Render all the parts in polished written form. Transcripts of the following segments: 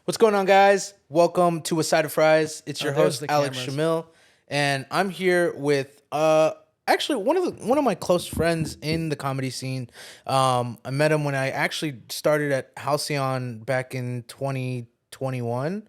What's going on, guys? Welcome to A Side of Fries. It's your there's host, the Alex cameras. Shamil, and I'm here with actually one of my close friends in the comedy scene. I met him when I actually started at Halcyon back in 2021.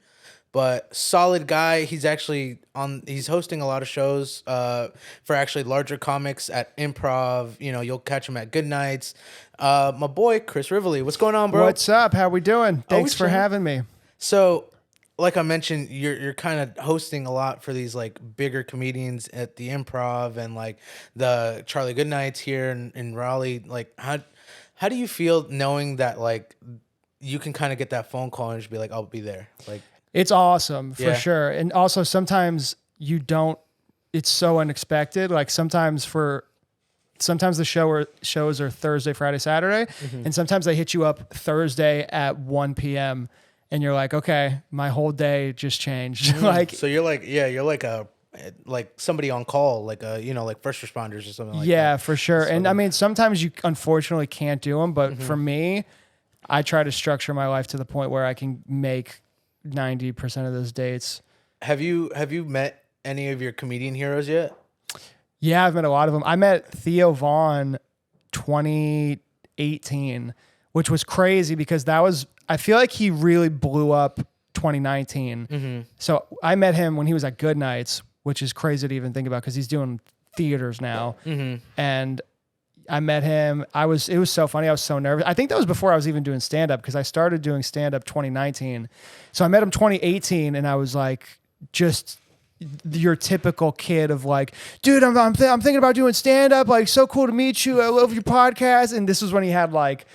But solid guy. He's hosting a lot of shows for actually larger comics at Improv. You know, you'll catch him at Goodnights. My boy Chris Rivoli. What's going on, bro? What's up? How we doing? Thanks for chilling. having me. So, like I mentioned, you're kind of hosting a lot for these like bigger comedians at the Improv and like the Charlie Goodnights here in Raleigh. Like, how do you feel knowing that like you can kind of get that phone call and just be like, I'll be there? Like, It's awesome for Yeah. sure. And also sometimes you don't, it's so unexpected. Like sometimes the shows are Thursday, Friday, Saturday. And sometimes they hit you up Thursday at 1 p.m. and you're like, okay, my whole day just changed. Like, so you're like somebody on call, like like first responders or something like yeah, that. for sure. And I mean, sometimes you unfortunately can't do them, but Mm-hmm. for me, I try to structure my life to the point where I can make 90% of those dates. Have you met any of your comedian heroes yet? Yeah, I've met a lot of them. I met Theo Vaughn 2018, which was crazy because I feel like he really blew up 2019. So I met him when he was at Goodnights, which is crazy to even think about because he's doing theaters now. And I met him. It was so funny. I was so nervous. I think that was before I was even doing stand-up because I started doing stand-up 2019. So I met him 2018 and I was like, just your typical kid of like, dude, I'm thinking about doing stand-up. Like, so cool to meet you. I love your podcast. And this was when he had like,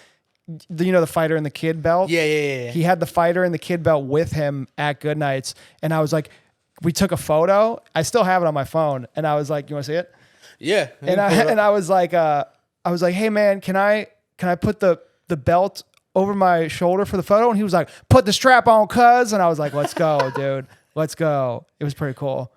the fighter and the kid belt. Yeah. He had the fighter and the kid belt with him at Goodnights. And I was like, we took a photo. I still have it on my phone. And I was like, you want to see it? Yeah. And I was like, hey man, can I put the belt over my shoulder for the photo? And he was like, put the strap on, cuz. And I was like, let's go, dude. Let's go. It was pretty cool.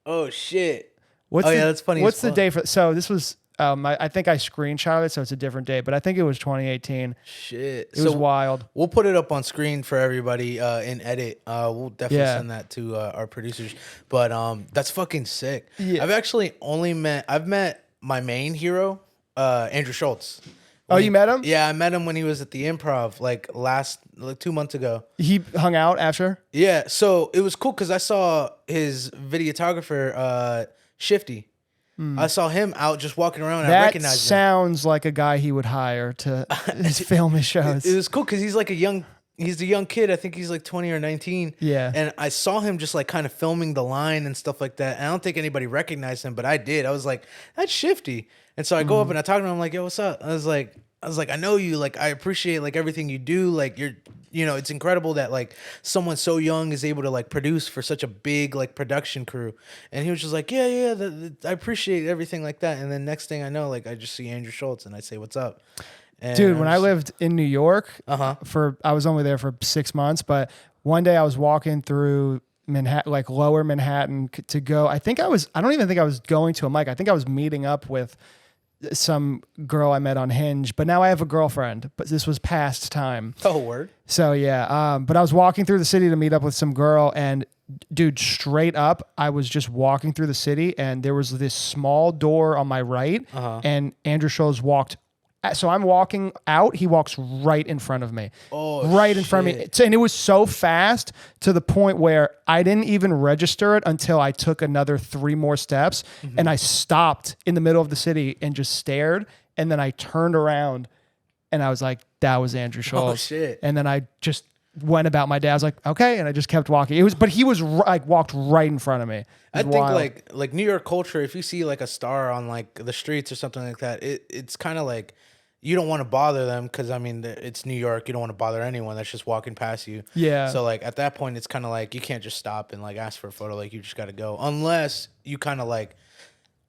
Oh shit. Yeah, that's funny. What's as the fuck. day for? So this was, I think I screenshotted it, so it's a different date, but I think it was 2018. Shit. It was wild. We'll put it up on screen for everybody in edit. We'll definitely Yeah. send that to our producers. But that's fucking sick. Yeah. I've met my main hero, Andrew Schultz. Oh, you met him? Yeah, I met him when he was at the Improv like 2 months ago. He hung out after? Yeah, so it was cool because I saw his videographer, Shifty. I saw him out just walking around and I That recognized him. sounds like a guy he would hire to film his shows. It was cool because he's a young kid. I think he's like 20 or 19. Yeah. And I saw him just like kind of filming the line and stuff like that. And I don't think anybody recognized him, but I did. I was like, that's Shifty. And so I go up and I talk to him. I'm like, yo, what's up? I was like, I know you. Like, I appreciate like everything you do. Like, it's incredible that like someone so young is able to like produce for such a big like production crew. And he was just like, yeah, I appreciate everything like that. And then next thing I know, like I just see Andrew Schultz and I say, what's up? And Dude, when I lived in New York, Uh-huh. I was only there for 6 months, but one day I was walking through Manhattan, like lower Manhattan to go. I don't even think I was going to a mic. I think I was meeting up with some girl I met on Hinge, but now I have a girlfriend, but this was past time. Oh, word. So yeah, but I was walking through the city to meet up with some girl, and dude, straight up, I was just walking through the city, and there was this small door on my right, and Andrew Schultz walked. So I'm walking out, he walks right in front of me. Oh, right in front of me. And it was so fast to the point where I didn't even register it until I took another 3 more steps, and I stopped in the middle of the city and just stared, and then I turned around and I was like, that was Andrew Schultz. Oh, shit. And then I just went about my day. I was like, okay, and I just kept walking. But he was like walked right in front of me. I think like New York culture, if you see like a star on like the streets or something like that, it's kind of like you don't want to bother them because I mean it's New York. You don't want to bother anyone that's just walking past you. Yeah. So like at that point, it's kind of like you can't just stop and like ask for a photo. Like you just got to go unless you kind of like.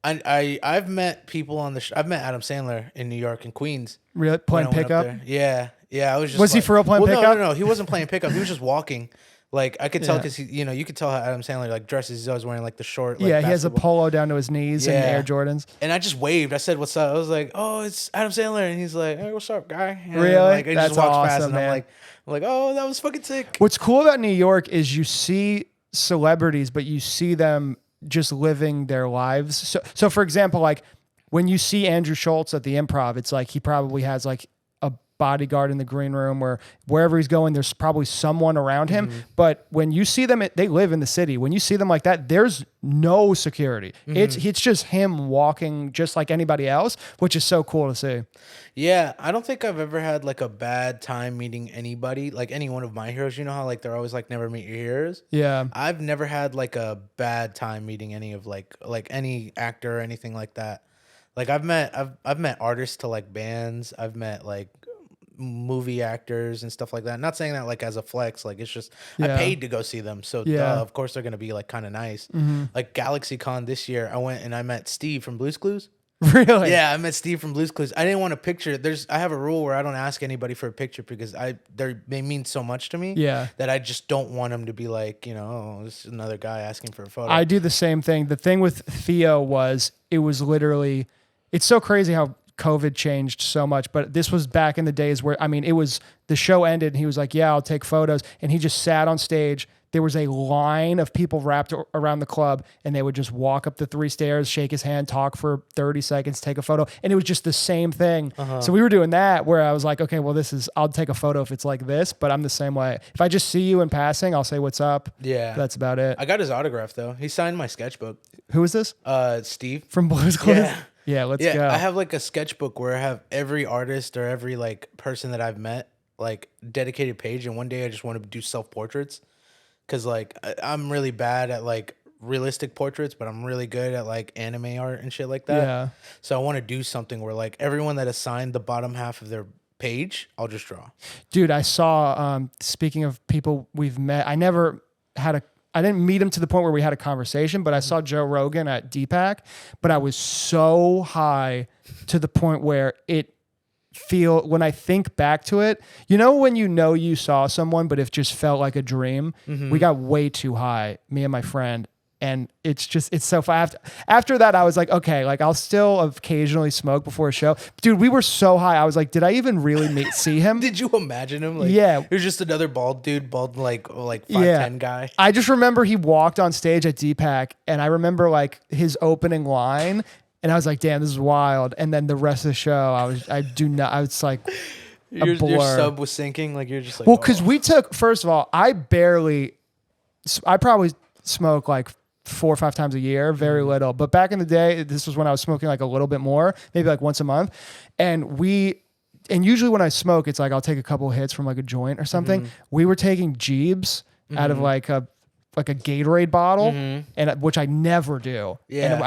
I've met people on I've met Adam Sandler in New York and Queens. Really? Playing when I went up pickup? there. Yeah. I was just. Was he for real playing pickup? No. He wasn't playing pickup. He was just walking. Like I could tell Yeah. because you could tell how Adam Sandler like dresses. He's always wearing like the short. Like, Yeah, he has a basketball. polo down to his knees and Air Jordans. And I just waved. I said, "What's up?" I was like, "Oh, it's Adam Sandler," and he's like, "Hey, what's up, guy?" And Really? Like, I That's just walked past, awesome, and man. I'm like, "Oh, that was fucking sick." What's cool about New York is you see celebrities, but you see them just living their lives. So for example, like when you see Andrew Schultz at the Improv, it's like he probably has like a bodyguard in the green room, or wherever he's going, there's probably someone around him. But when you see them, they live in the city. When you see them like that, there's no security. It's just him walking just like anybody else, which is so cool to see. Yeah, I don't think I've ever had like a bad time meeting anybody, like any one of my heroes. You know how like they're always like never meet your heroes. Yeah. I've never had like a bad time meeting any of like any actor or anything like that. Like I've met artists to like bands. I've met like movie actors and stuff like that. Not saying that like as a flex, like it's just I Yeah. paid to go see them, so Yeah. of course they're gonna be like kind of nice. Like GalaxyCon this year, I went and I met Steve from Blue's Clues. Really? Yeah, I met Steve from Blue's Clues. I didn't want a picture. I have a rule where I don't ask anybody for a picture because they mean so much to me. Yeah. That I just don't want them to be like, oh, this is another guy asking for a photo. I do the same thing. The thing with Theo was it was literally, it's so crazy how COVID changed so much, but this was back in the days where, I mean, it was, the show ended and he was like, yeah, I'll take photos. And he just sat on stage. There was a line of people wrapped around the club and they would just walk up the 3 stairs, shake his hand, talk for 30 seconds, take a photo. And it was just the same thing. So we were doing that where I was like, okay, well, I'll take a photo if it's like this, but I'm the same way. If I just see you in passing, I'll say, what's up? Yeah. That's about it. I got his autograph though. He signed my sketchbook. Who is this? Steve. From Blue's Clues? Yeah. Yeah, let's Yeah, go. I have like a sketchbook where I have every artist or every like person that I've met, like dedicated page. And one day I just want to do self-portraits. Cause like I'm really bad at like realistic portraits, but I'm really good at like anime art and shit like that. Yeah. So I want to do something where like everyone that has signed the bottom half of their page, I'll just draw. Dude, I saw, speaking of people we've met, I didn't meet him to the point where we had a conversation, but I saw Joe Rogan at DPAC, but I was so high to the point where when I think back to it, when you saw someone, but it just felt like a dream. We got way too high, me and my friend. And it's so fast. After that, I was like, okay, like I'll still occasionally smoke before a show. Dude, we were so high. I was like, did I even really see him? Did you imagine him? Like, yeah. He was just another bald dude, like 5'10" guy. I just remember he walked on stage at DPAC and I remember like his opening line and I was like, damn, this is wild. And then the rest of the show, I was like, your sub was sinking. Like you're just like, well, because we took, first of all, I probably smoke like 4 or 5 times a year, very little. But back in the day, this was when I was smoking like a little bit more, maybe like once a month. And usually when I smoke, it's like I'll take a couple of hits from like a joint or something. We were taking Jeebs out of like a Gatorade bottle, and which I never do. Yeah. And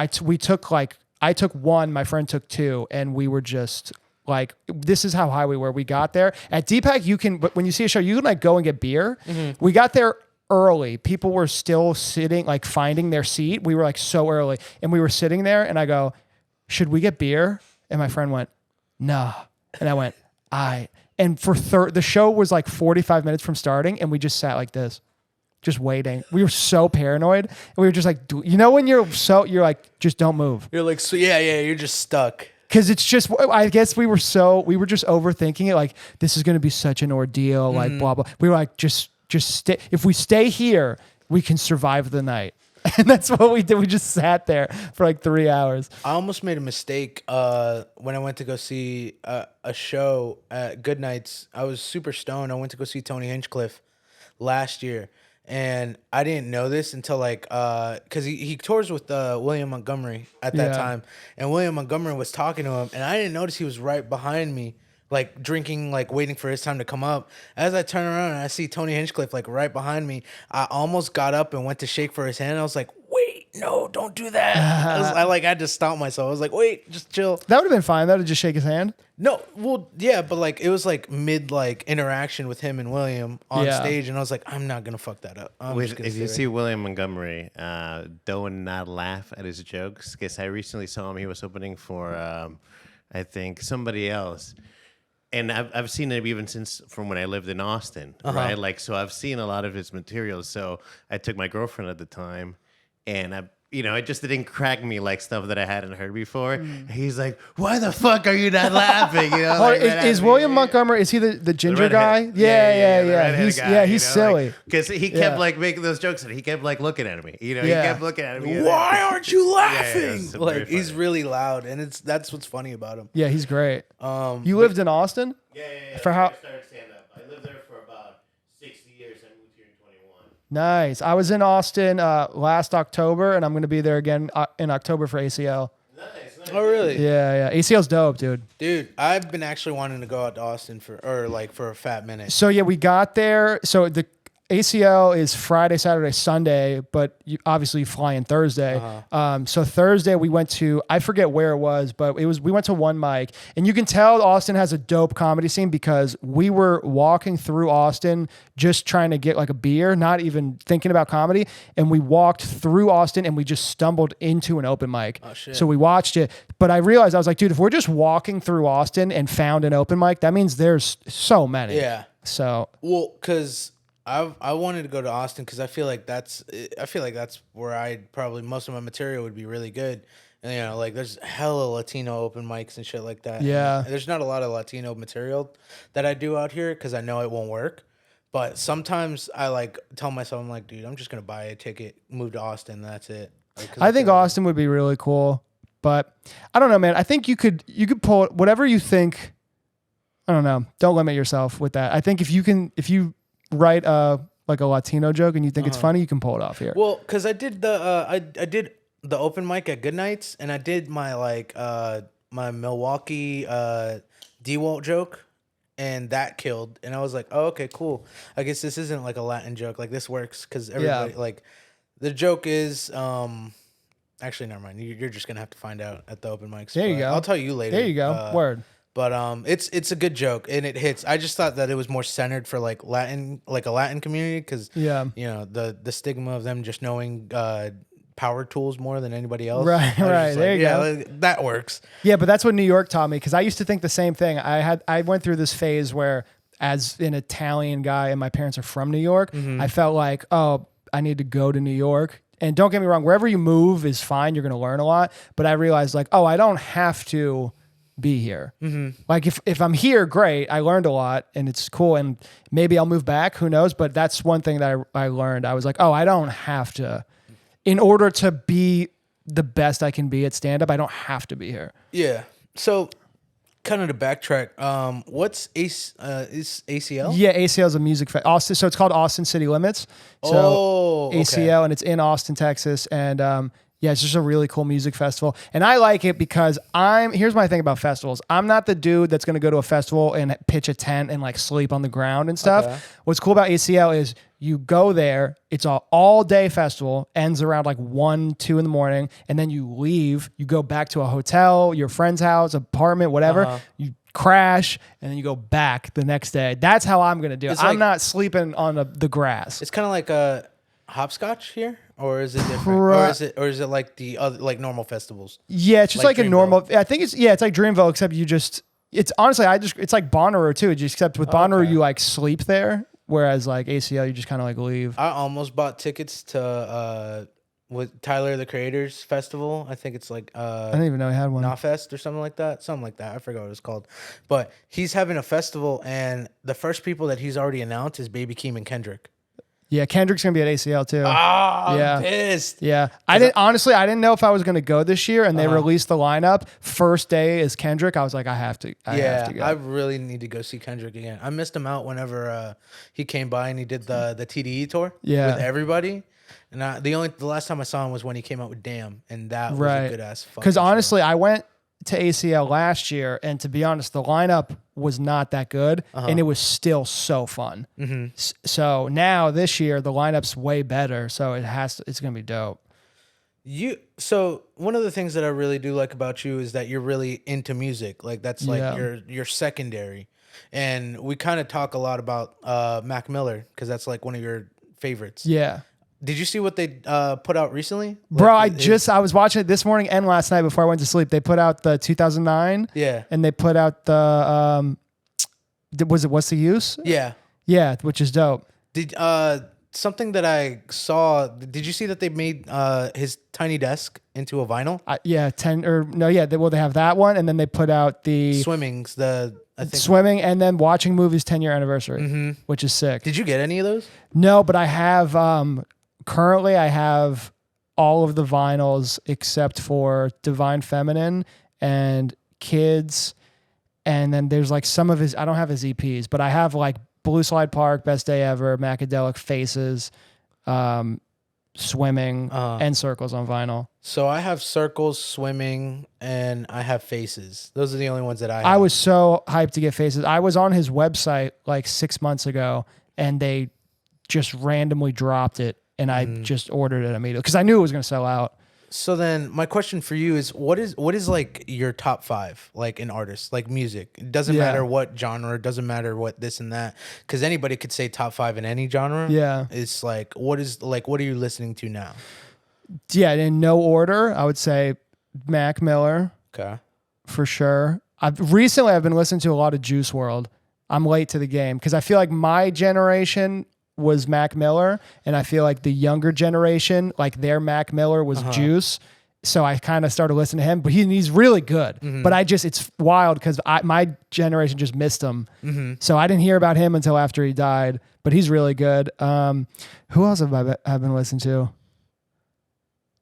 I took one, my friend took 2, and we were just like, this is how high we were. We got there at DPAC. But when you see a show, you can like go and get beer. We got there early. People were still sitting, like finding their seat. We were like so early, and we were sitting there, and I go, should we get beer? And my friend went, nah. And I went, and for the show was like 45 minutes from starting, and we just sat like this, just waiting. We were so paranoid, and we were just like, when you're like, just don't move. You're like, so yeah, you're just stuck. Cause it's just, I guess we were just overthinking it. Like, this is going to be such an ordeal, like blah, blah. We were like, just stay. If we stay here, we can survive the night. And that's what we did. We just sat there for like 3 hours. I almost made a mistake when I went to go see a show at Goodnights. I was super stoned. I went to go see Tony Hinchcliffe last year. And I didn't know this until like, because he tours with William Montgomery at that time. And William Montgomery was talking to him. And I didn't notice he was right behind me, like drinking, like waiting for his time to come up. As I turn around and I see Tony Hinchcliffe like right behind me, I almost got up and went to shake for his hand. I was like, wait, no, don't do that. I had to stop myself. I was like, wait, just chill. That would have been fine. That would just shake his hand. No, well, yeah, but like it was like mid like interaction with him and William on stage, and I was like, I'm not gonna fuck that up. If you see William Montgomery, don't not laugh at his jokes, because I recently saw him. He was opening for, I think, somebody else. and I've seen him even since from when I lived in Austin, right? Like, so I've seen a lot of his materials. So I took my girlfriend at the time, and it just didn't crack me like stuff that I hadn't heard before. He's like, "Why the fuck are you not laughing?" Like, is William Montgomery? Is he the ginger guy? Yeah. He's silly because he kept like making those jokes, and he kept like looking at me. He kept looking at me. Why aren't you laughing? Yeah, like he's really loud, and that's what's funny about him. Yeah, he's great. You lived in Austin? Yeah. For how? I started stand up. I lived there for about 60 years. I moved here in 21. Nice. I was in Austin last October, and I'm going to be there again in October for ACL. Nice. Oh, really? Yeah. ACL's dope, dude. Dude, I've been actually wanting to go out to Austin for a fat minute. So yeah, we got there. So the ACL is Friday, Saturday, Sunday, but obviously you fly in Thursday. So Thursday we went to, I forget where it was, but we went to one mic, and you can tell Austin has a dope comedy scene because we were walking through Austin just trying to get like a beer, not even thinking about comedy. And we walked through Austin and we just stumbled into an open mic. Oh, shit. So we watched it, but I realized, I was like, dude, if we're just walking through Austin and found an open mic, that means there's so many. Yeah. So. Well, because I wanted to go to Austin because I feel like that's where most of my material would be really good. And like there's hella Latino open mics and shit like that. Yeah. And there's not a lot of Latino material that I do out here because I know it won't work. But sometimes I like tell myself, I'm like, dude, I'm just gonna buy a ticket, move to Austin, and that's it. Like, I think Austin would be really cool, but I don't know, man. I think you could pull whatever you think. I don't know. Don't limit yourself with that. I think if you write like a Latino joke and you think it's funny, you can pull it off here. Well, because I did I did the open mic at Goodnights, and I did my my Milwaukee DeWalt joke, and that killed. And I was like, oh, okay, cool. I guess this isn't like a Latin joke. Like this works because everybody like the joke is actually never mind. You're just gonna have to find out at the open mics. There you go. I'll tell you later. There you go. Word. But it's a good joke and it hits. I just thought that it was more centered for like a Latin community because the stigma of them just knowing power tools more than anybody else. Right. There you go. That works. Yeah, but that's what New York taught me because I used to think the same thing. I went through this phase where, as an Italian guy and my parents are from New York, I felt like, oh, I need to go to New York. And don't get me wrong, wherever you move is fine. You're going to learn a lot. But I realized like, oh, I don't have to be here. Like if I'm here, great. I learned a lot and it's cool. And maybe I'll move back. Who knows? But that's one thing that I learned. I was like, oh, I don't have to. In order to be the best I can be at stand-up, I don't have to be here. Yeah. So kind of to backtrack, what's is ACL? Yeah, ACL is a music Austin. So it's called Austin City Limits. So ACL, and it's in Austin, Texas. And yeah, it's just a really cool music festival. And I like it because here's my thing about festivals. I'm not the dude that's going to go to a festival and pitch a tent and like sleep on the ground and stuff. Okay. What's cool about ACL is you go there, it's an all day festival, ends around like 1, 2 in the morning, and then you leave, you go back to a hotel, your friend's house, apartment, whatever, you crash, and then you go back the next day. That's how I'm going to do it. I'm not sleeping on the grass. It's kind of like a hopscotch here. Or is it different? Or is it like the other like normal festivals? Yeah, it's just like a normal. I think it's like Dreamville, except it's honestly it's like Bonnaroo too. Except with Bonnaroo you like sleep there, whereas like ACL you just kind of like leave. I almost bought tickets to with Tyler the Creator's festival. I think it's like I didn't even know he had one. Knawfest or something like that. I forgot what it's called. But he's having a festival, and the first people that he's already announced is Baby Keem and Kendrick. Yeah, Kendrick's gonna be at ACL too. I'm pissed. Yeah, I didn't know if I was gonna go this year, and they released the lineup. First day is Kendrick. I was like, I have to go. I really need to go see Kendrick again. I missed him out whenever he came by and he did the TDE tour with everybody. And the last time I saw him was when he came out with Damn, and that was a good ass. Because honestly, I went to ACL last year, and to be honest, the lineup was not that good, and it was still so fun. So now this year, the lineup's way better, so it's gonna be dope. So one of the things that I really do like about you is that you're really into music. Like that's like your secondary, and we kind of talk a lot about Mac Miller because that's like one of your favorites. Yeah. Did you see what they put out recently? Bro, I was watching it this morning and last night before I went to sleep. They put out the 2009. Yeah. And they put out the Was it What's the Use? Yeah. Yeah, which is dope. Did something that I saw? Did you see that they made his tiny desk into a vinyl? Yeah, they have that one, and then they put out the Swimming's I think. Swimming, and then Watching Movies 10-year anniversary, which is sick. Did you get any of those? No, but I have currently I have all of the vinyls except for Divine Feminine and Kids, and then there's like some of his. I don't have his EPs, but I have like Blue Slide Park, Best Day Ever, Macadelic, Faces, Swimming, and Circles on vinyl. So I have Circles, Swimming, and I have Faces. Those are the only ones that I have. I was so hyped to get Faces. I was on his website like 6 months ago, and they just randomly dropped it, and I just ordered it immediately because I knew it was going to sell out. So then my question for you is what is like your top 5 like in artists, like music? It doesn't matter what genre, it doesn't matter what this and that, because anybody could say top 5 in any genre. Yeah. It's like what are you listening to now? Yeah, in no order, I would say Mac Miller. Okay. For sure. I've been listening to a lot of Juice WRLD. I'm late to the game because I feel like my generation was Mac Miller, and I feel like the younger generation, like their Mac Miller was Juice. So I kind of started listening to him, but he's really good. But it's wild because my generation just missed him. So I didn't hear about him until after he died, but he's really good. Who else have I been listening to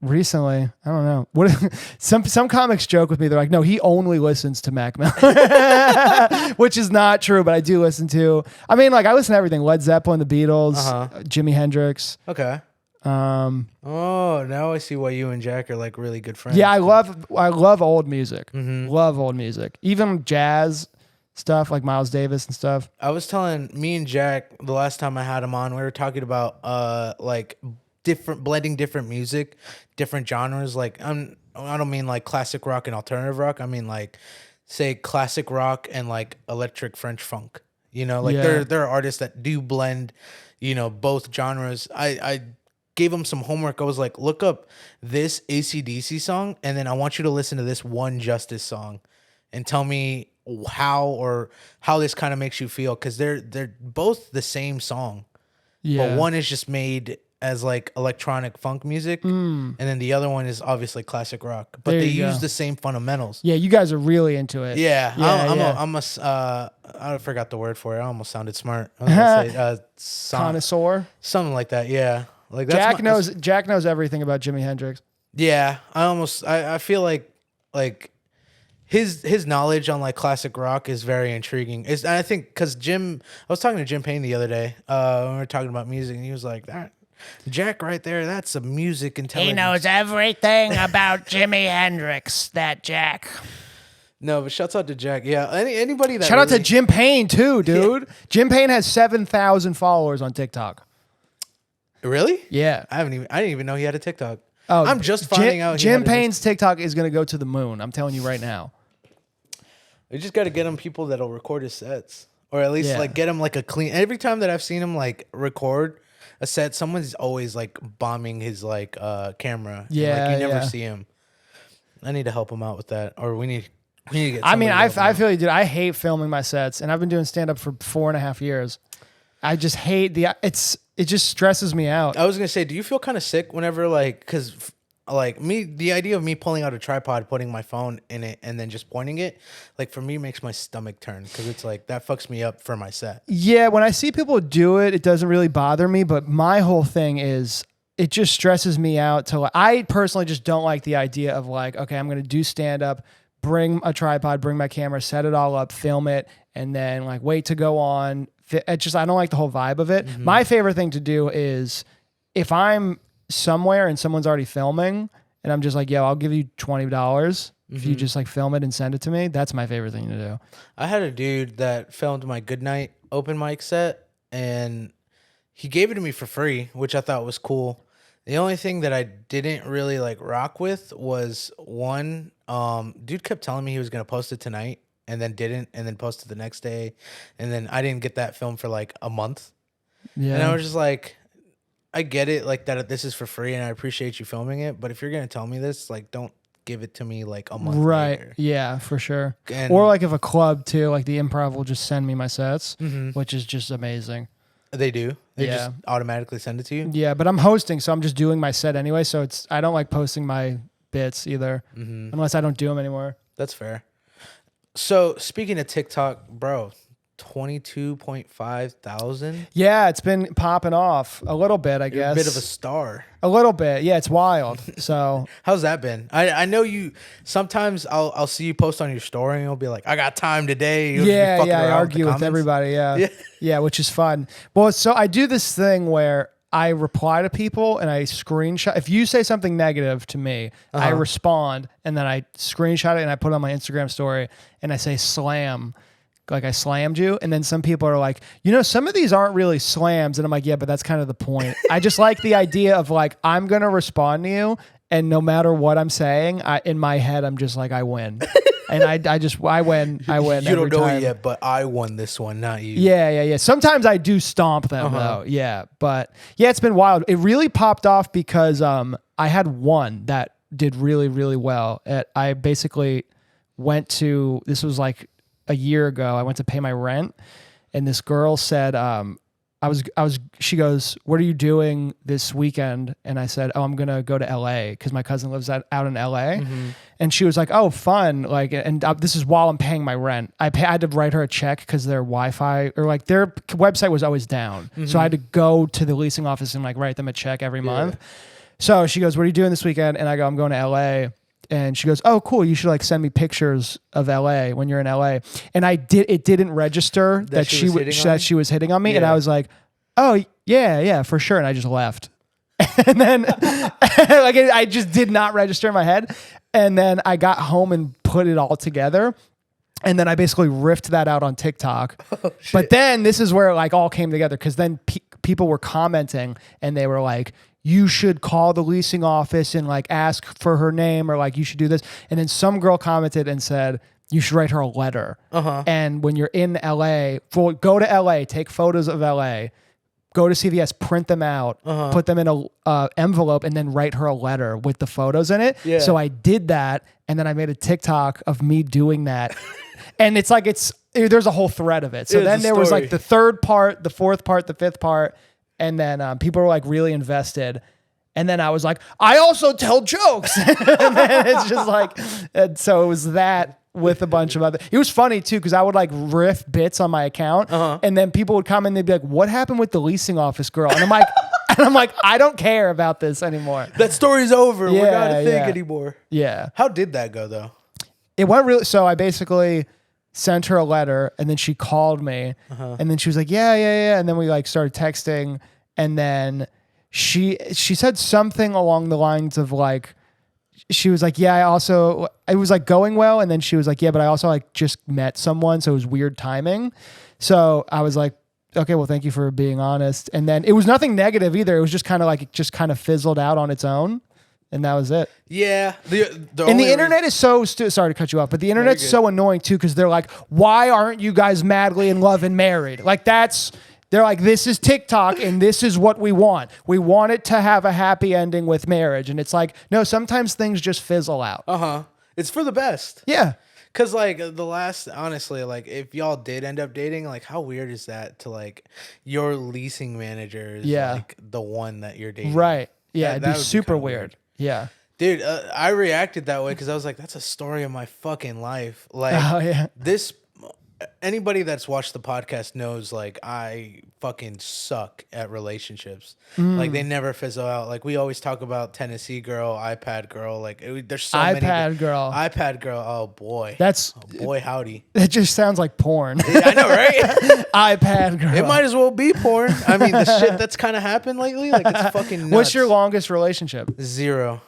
recently? I don't know. What some comics joke with me. They're like, no, he only listens to Mac Miller, which is not true, but I do listen to. I mean, like I listen to everything: Led Zeppelin, the Beatles, Jimi Hendrix. Okay. Now I see why you and Jack are like really good friends. Yeah, I love old music. Love old music, even jazz stuff like Miles Davis and stuff. I was telling me and Jack the last time I had him on, we were talking about like blending different music, different genres. Like I don't mean like classic rock and alternative rock. I mean like say classic rock and like electric French funk. You know, like there are artists that do blend, both genres. I gave him some homework. I was like, look up this AC/DC song, and then I want you to listen to this one Justice song, and tell me how this kind of makes you feel, because they're both the same song, but one is just made as like electronic funk music, and then the other one is obviously classic rock, but they use the same fundamentals. Yeah, you guys are really into it. I forgot the word for it. I almost sounded smart. I was gonna say connoisseur, something like that. Yeah, like Jack knows everything about Jimi Hendrix. Yeah, I feel like his knowledge on like classic rock is very intriguing. I think because I was talking to Jim Payne the other day when we were talking about music, and he was like, "That Jack right there, that's a music intelligence. He knows everything about Jimi Hendrix, that Jack." No, but shouts out to Jack. Yeah, anybody that shout out to Jim Payne too, dude. Yeah. Jim Payne has 7,000 followers on TikTok. Really? Yeah, I didn't even know he had a TikTok. Oh, I'm just finding out. Jim Payne's TikTok is going to go to the moon. I'm telling you right now. We just got to get him people that'll record his sets, or at least like get him like a clean. Every time that I've seen him like record a set, someone's always like bombing his like camera. Yeah, like you never see him. I need to help him out with that, or we need to get. I mean, I feel you, dude. I hate filming my sets, and I've been doing stand up for 4.5 years. I just hate it just stresses me out. I was gonna say, do you feel kind of sick whenever because like me, the idea of me pulling out a tripod, putting my phone in it, and then just pointing it, like for me makes my stomach turn, because it's like that fucks me up for my set. Yeah, when I see people do it, it doesn't really bother me, but my whole thing is it just stresses me out. I personally just don't like the idea of like, okay, I'm gonna do stand up, bring a tripod, bring my camera, set it all up, film it, and then like wait to go on. I don't like the whole vibe of it. My favorite thing to do is if I'm somewhere and someone's already filming and I'm just like, yo, I'll give you $20 if you just like film it and send it to me. That's my favorite thing to do. I had a dude that filmed my Goodnight open mic set, and he gave it to me for free, which I thought was cool. The only thing that I didn't really like rock with was one, dude kept telling me he was going to post it tonight, and then didn't, and then posted the next day, and then I didn't get that film for like a month. Yeah. And I was just like, I get it, like that this is for free, and I appreciate you filming it, but if you're gonna tell me this, like don't give it to me like a month Right. later. Yeah, for sure. And- or like if a club too, like the Improv will just send me my sets, which is just amazing. They do. They Yeah. just automatically send it to you. Yeah, but I'm hosting, so I'm just doing my set anyway. So I don't like posting my bits either, unless I don't do them anymore. That's fair. So speaking of TikTok, bro, 22.5 thousand. Yeah, it's been popping off a little bit, I You're guess. a bit of a star. A little bit. Yeah, it's wild. So How's that been? I know you. Sometimes I'll see you post on your story and you'll be like, I got time today. You'll just be yeah, fucking I around argue the with comments. everybody. Yeah. Yeah. Yeah, which is fun. Well, so I do this thing where I reply to people and I screenshot. If you say something negative to me, I respond and then I screenshot it and I put it on my Instagram story and I say slam. Like I slammed you. And then some people are like, some of these aren't really slams. And I'm like, yeah, but that's kind of the point. I just like the idea of like, I'm going to respond to you. And no matter what I'm saying, in my head, I'm just like, I win. And I win. You every don't know time. it yet, but I won this one, not you. Yeah. Sometimes I do stomp them though. Yeah. But yeah, it's been wild. It really popped off because I had one that did really, really well. I basically went to, this was like a year ago, I went to pay my rent and this girl said, she goes, what are you doing this weekend? And I said, oh, I'm going to go to LA because my cousin lives out in LA. And she was like, oh, fun. Like, and this is while I'm paying my rent. I had to write her a check because their Wi-Fi or like their website was always down. So I had to go to the leasing office and like write them a check every month. So she goes, what are you doing this weekend? And I go, I'm going to LA. And she goes, oh, cool. You should like send me pictures of LA when you're in LA. And it didn't register that she was hitting on me. Yeah. And I was like, oh yeah, for sure. And I just left. And then like I just did not register in my head. And then I got home and put it all together. And then I basically riffed that out on TikTok. But then this is where it like all came together. Cause then people were commenting and they were like, you should call the leasing office and like ask for her name or like you should do this. And then some girl commented and said, you should write her a letter. And when you're in LA, go to LA, take photos of LA, go to CVS, print them out, put them in a envelope and then write her a letter with the photos in it. Yeah. So I did that. And then I made a TikTok of me doing that. And it's like, there's a whole thread of it. So then there was like the third part, the fourth part, the fifth part. And then people were like really invested. And then I was like, I also tell jokes. And then it's just like, and so it was that with a bunch of other. It was funny too, because I would like riff bits on my account. And then people would come and they'd be like, what happened with the leasing office girl? And I'm like, I don't care about this anymore. That story's over. We're Yeah, not a thing yeah. anymore. Yeah. How did that go though? It went really, so I basically sent her a letter and then she called me and then she was like, yeah. And then we like started texting and then she said something along the lines of like, she was like, yeah, it was like going well. And then she was like, yeah, but I also like just met someone. So it was weird timing. So I was like, okay, well, thank you for being honest. And then it was nothing negative either. It was just kind of like, it just kind of fizzled out on its own. And that was it. Yeah. And the internet is so, sorry to cut you off, but the internet's so annoying too, because they're like, why aren't you guys madly in love and married? Like they're like, this is TikTok and this is what we want. We want it to have a happy ending with marriage. And it's like, no, sometimes things just fizzle out. It's for the best. Yeah. Cause like honestly, like if y'all did end up dating, like how weird is that to like your leasing manager is like the one that you're dating. Right. Yeah. That it'd be super weird. Yeah. Dude, I reacted that way because I was like, that's a story of my fucking life. Like anybody that's watched the podcast knows like I fucking suck at relationships. Like they never fizzle out. Like we always talk about Tennessee girl, iPad girl. Like there's so many. iPad girl. Oh boy. Boy howdy. That just sounds like porn. Yeah, I know, right? iPad girl. It might as well be porn. I mean, the shit that's kind of happened lately, like it's fucking nuts. What's your longest relationship? 0.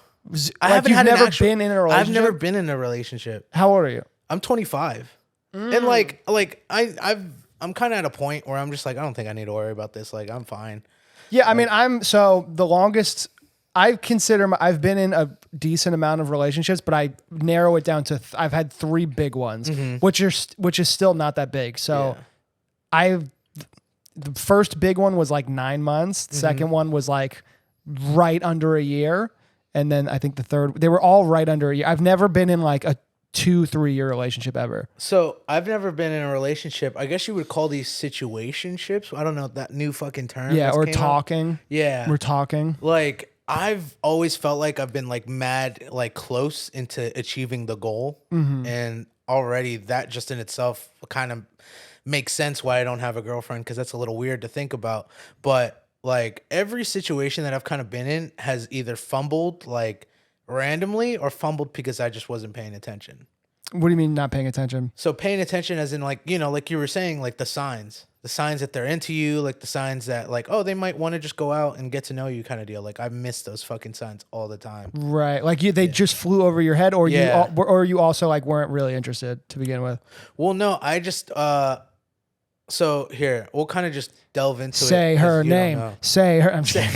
I've never been in a relationship. I've never been in a relationship. How old are you? I'm 25. And like I'm kind of at a point where I'm just like, I don't think I need to worry about this. Like I'm fine. Yeah, I mean, the longest I've been in a decent amount of relationships, but I narrow it down to I've had 3 big ones, which is still not that big. So the first big one was like 9 months. The second one was like right under a year. and then I think the third. They were all right under a year. I've never been in like a 2-3 year relationship ever. So I've never been in a relationship. I guess you would call these situationships. I don't know that new fucking term. Yeah, that's or came out. talking. Yeah, We're talking. like I've always felt like I've been like mad, like close into achieving the goal, and already that just in itself kind of makes sense why I don't have a girlfriend, because that's a little weird to think about. But like every situation that I've kind of been in has either fumbled like randomly or fumbled because I just wasn't paying attention. What do you mean not paying attention? So paying attention as in like, you know, like you were saying, like the signs that they're into you, like the signs that like, oh, they might want to just go out and get to know you kind of deal. Like I miss those fucking signs all the time. Right. Like they just flew over your head, or Yeah. you also like weren't really interested to begin with. Well, no, I just, so here, we'll kind of just delve into it. Say 'cause her you don't name. know. Say her. I'm saying.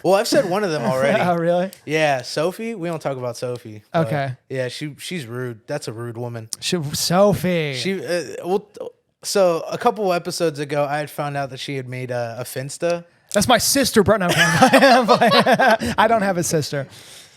Well, I've said one of them already. Oh, really? Yeah, Sophie. We don't talk about Sophie. but Okay. Yeah, she's rude. That's a rude woman. Sophie. So a couple episodes ago, I had found out that she had made a Finsta. That's my sister, bro. No, I don't have a sister.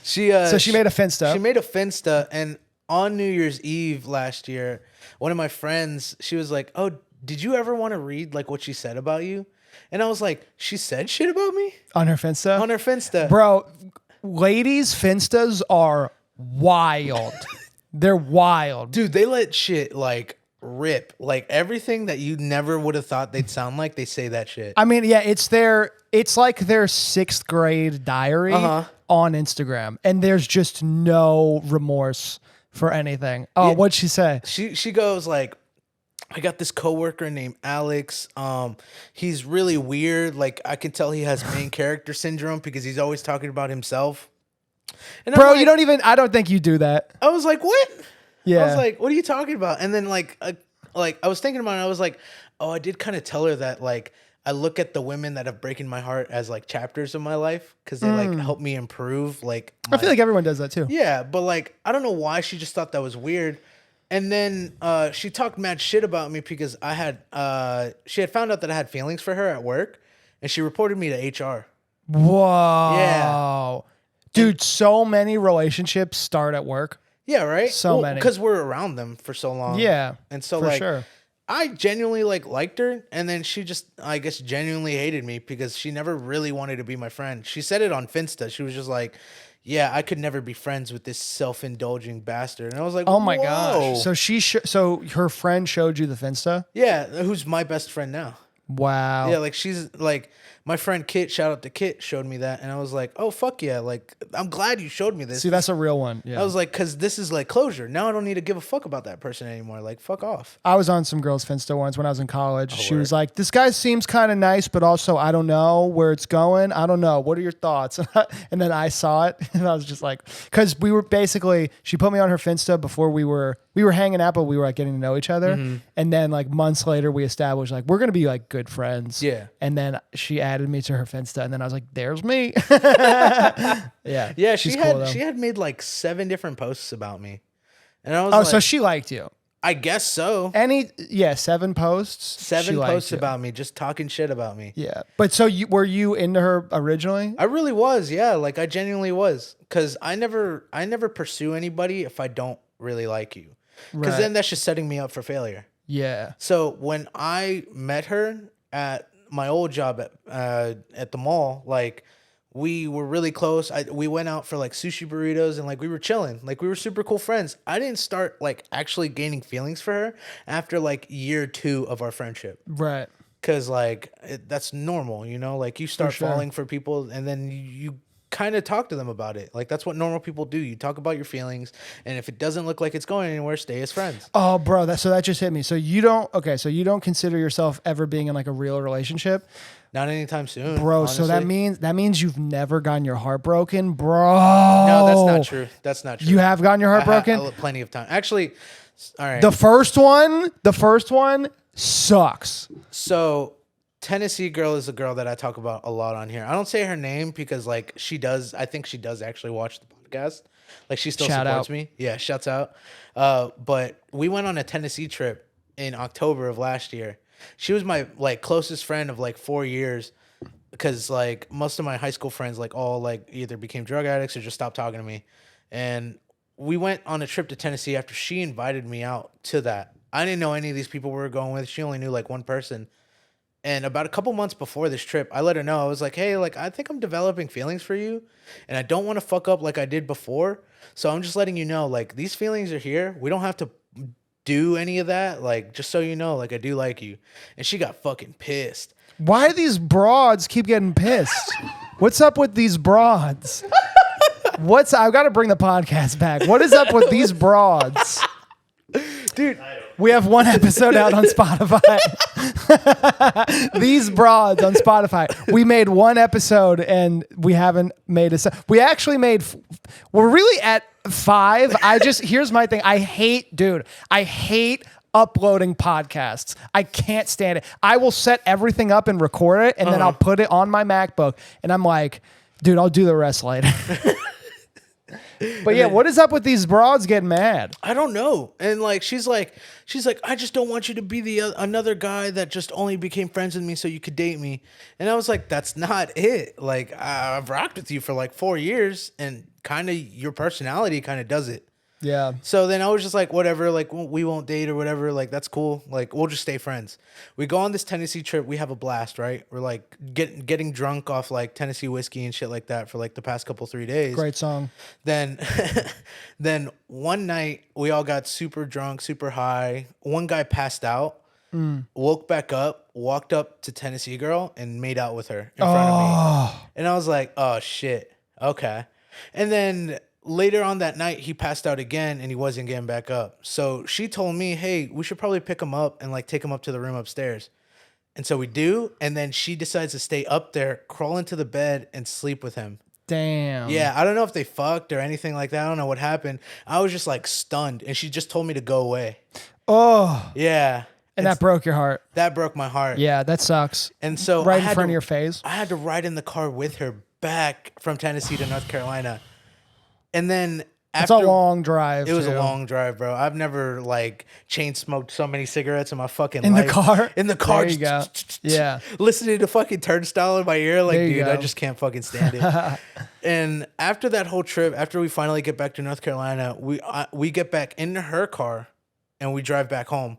So she made a Finsta. She made a Finsta, and on New Year's Eve last year, one of my friends, she was like, "Oh, did you ever want to read like what she said about you?" And I was like, "She said shit about me On her Finsta? on her Finsta." Bro, ladies' Finstas are wild. They're wild. Dude, they let shit like rip. Like everything that you never would have thought they'd sound like, they say that shit. I mean, yeah, it's like their 6th grade diary on Instagram, and there's just no remorse for anything. Oh, Yeah. what'd she say? She goes like, I got this coworker named Alex. He's really weird. Like I can tell he has main character syndrome because he's always talking about himself. And I'm Bro, like, I don't think you do that. I was like, what? Yeah. I was like, what are you talking about? And then like I was thinking about it. I was like, oh, I did kind of tell her that like I look at the women that have broken my heart as like chapters of my life because they like help me improve. Like I feel like everyone does that too. yeah, but like I don't know why she just thought that was weird. And then she talked mad shit about me because she had found out that I had feelings for her at work, and she reported me to HR. Whoa. Yeah. Dude, so many relationships start at work. Yeah, right. So many. Because we're around them for so long. Yeah. And so for like sure. I genuinely like liked her, and then she just I guess genuinely hated me because she never really wanted to be my friend. She said it on Finsta. She was just like, yeah, I could never be friends with this self-indulging bastard. And I was like, Oh my whoa. gosh. So so her friend showed you the Finsta? Yeah, who's my best friend now. Wow. Yeah, like she's like my friend Kit, shout out to Kit, showed me that, and I was like, oh fuck yeah, like I'm glad you showed me this. See, that's a real one. Yeah. I was like, because this is like closure. Now I don't need to give a fuck about that person anymore. Like, fuck off. I was on some girl's Finsta once when I was in college. She word. was like, this guy seems kind of nice, but also I don't know where it's going. I don't know. What are your thoughts? And then I saw it, and I was just like, because we were basically, she put me on her Finsta before we were hanging out, but we were like getting to know each other. Mm-hmm. And then like months later, we established like, we're going to be like good friends. Yeah. And then she added me to her Finsta, and then I was like, there's me. Yeah. Yeah, she's she cool, had though. she had made like 7 different posts about me, and I was like, So she liked you. I guess so. 7 posts. 7 she liked posts you. about me, just talking shit about me. Yeah. But so were you into her originally? I really was, yeah. Like I genuinely was, because I never pursue anybody if I don't really like you, because Right. then that's just setting me up for failure. Yeah. So when I met her at my old job at the mall, like we were really close. We went out for like sushi burritos and like we were chilling. Like we were super cool friends. I didn't start like actually gaining feelings for her after like year 2 of our friendship. Right. Cause like that's normal, you know, like you start sure. falling for people and then you kind of talk to them about it. Like that's what normal people do. You talk about your feelings, and if it doesn't look like it's going anywhere, stay as friends. Oh, bro, that just hit me. So you don't consider yourself ever being in like a real relationship, Not anytime soon, bro. honestly. So that means you've never gotten your heart broken, bro. No, that's not true. That's not true. You have gotten your heart broken. Plenty of time. Actually, all right. The first one sucks. So Tennessee girl is a girl that I talk about a lot on here. I don't say her name because like I think she does actually watch the podcast. Like she still Shout supports out. me. Yeah, shouts out. But we went on a Tennessee trip in October of last year. She was my like closest friend of like 4 years. because like most of my high school friends like all like either became drug addicts or just stopped talking to me. And we went on a trip to Tennessee after she invited me out to that. I didn't know any of these people we were going with. She only knew like one person. And about a couple months before this trip, I let her know. I was like, hey, like, I think I'm developing feelings for you. And I don't want to fuck up like I did before. So I'm just letting you know, like, these feelings are here. We don't have to do any of that. Like, just so you know, like, I do like you. And she got fucking pissed. Why do these broads keep getting pissed? What's up with these broads? I've got to bring the podcast back. What is up with these broads? Dude. We have one episode out on Spotify. These broads on Spotify. We made one episode and we haven't made we actually made, we're really at 5. Here's my thing. I hate uploading podcasts. I can't stand it. I will set everything up and record it and then I'll put it on my MacBook and I'm like, dude, I'll do the rest later. But yeah, what is up with these broads getting mad? I don't know. And like she's like, I just don't want you to be the another guy that just only became friends with me so you could date me. And I was like, that's not it. Like I've rocked with you for like 4 years, and kind of your personality kind of does it. Yeah. So then I was just like, whatever, like we won't date or whatever. Like, that's cool. Like, we'll just stay friends. We go on this Tennessee trip. We have a blast, right? We're like getting drunk off like Tennessee whiskey and shit like that for like the past 3 days. Great song. Then, then one night we all got super drunk, super high. One guy passed out, woke back up, walked up to Tennessee girl and made out with her in front of me. And I was like, oh shit. Okay. And then later on that night, he passed out again and he wasn't getting back up. So she told me, hey, we should probably pick him up and like take him up to the room upstairs. And so we do. And then she decides to stay up there, crawl into the bed and sleep with him. Damn. Yeah. I don't know if they fucked or anything like that. I don't know what happened. I was just like stunned. And she just told me to go away. Oh. Yeah. And that broke your heart. That broke my heart. Yeah, that sucks. And so right in front of your face. I had to ride in the car with her back from Tennessee to North Carolina. And then after, it's a long drive. It was a long drive, bro. I've never like chain smoked so many cigarettes in my fucking life. In the car. There you go. Yeah. Listening to fucking Turnstile in my ear. Like, dude, I just can't fucking stand it. And after that whole trip, after we finally get back to North Carolina, we get back into her car and we drive back home.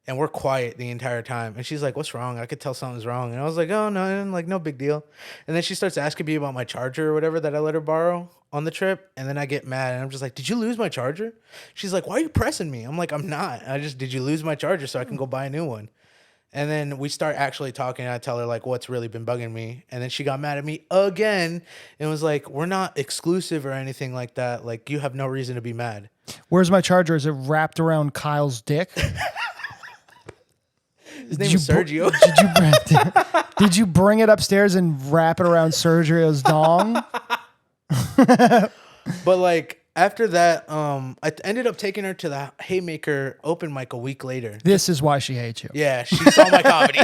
And we're quiet the entire time. And she's like, what's wrong? I could tell something's wrong. And I was like, oh, no, like, no big deal. And then she starts asking me about my charger or whatever that I let her borrow on the trip. And then I get mad. And I'm just like, did you lose my charger? She's like, why are you pressing me? I'm like, I'm not. Did you lose my charger so I can go buy a new one? And then we start actually talking. And I tell her, like, what's really been bugging me. And then she got mad at me again. And was like, we're not exclusive or anything like that. Like, you have no reason to be mad. Where's my charger? Is it wrapped around Kyle's dick? His name is Sergio. Did you bring it upstairs and wrap it around Sergio's dong? But like after that, I ended up taking her to the Haymaker open mic a week later. This is why she hates you. Yeah, she saw my comedy.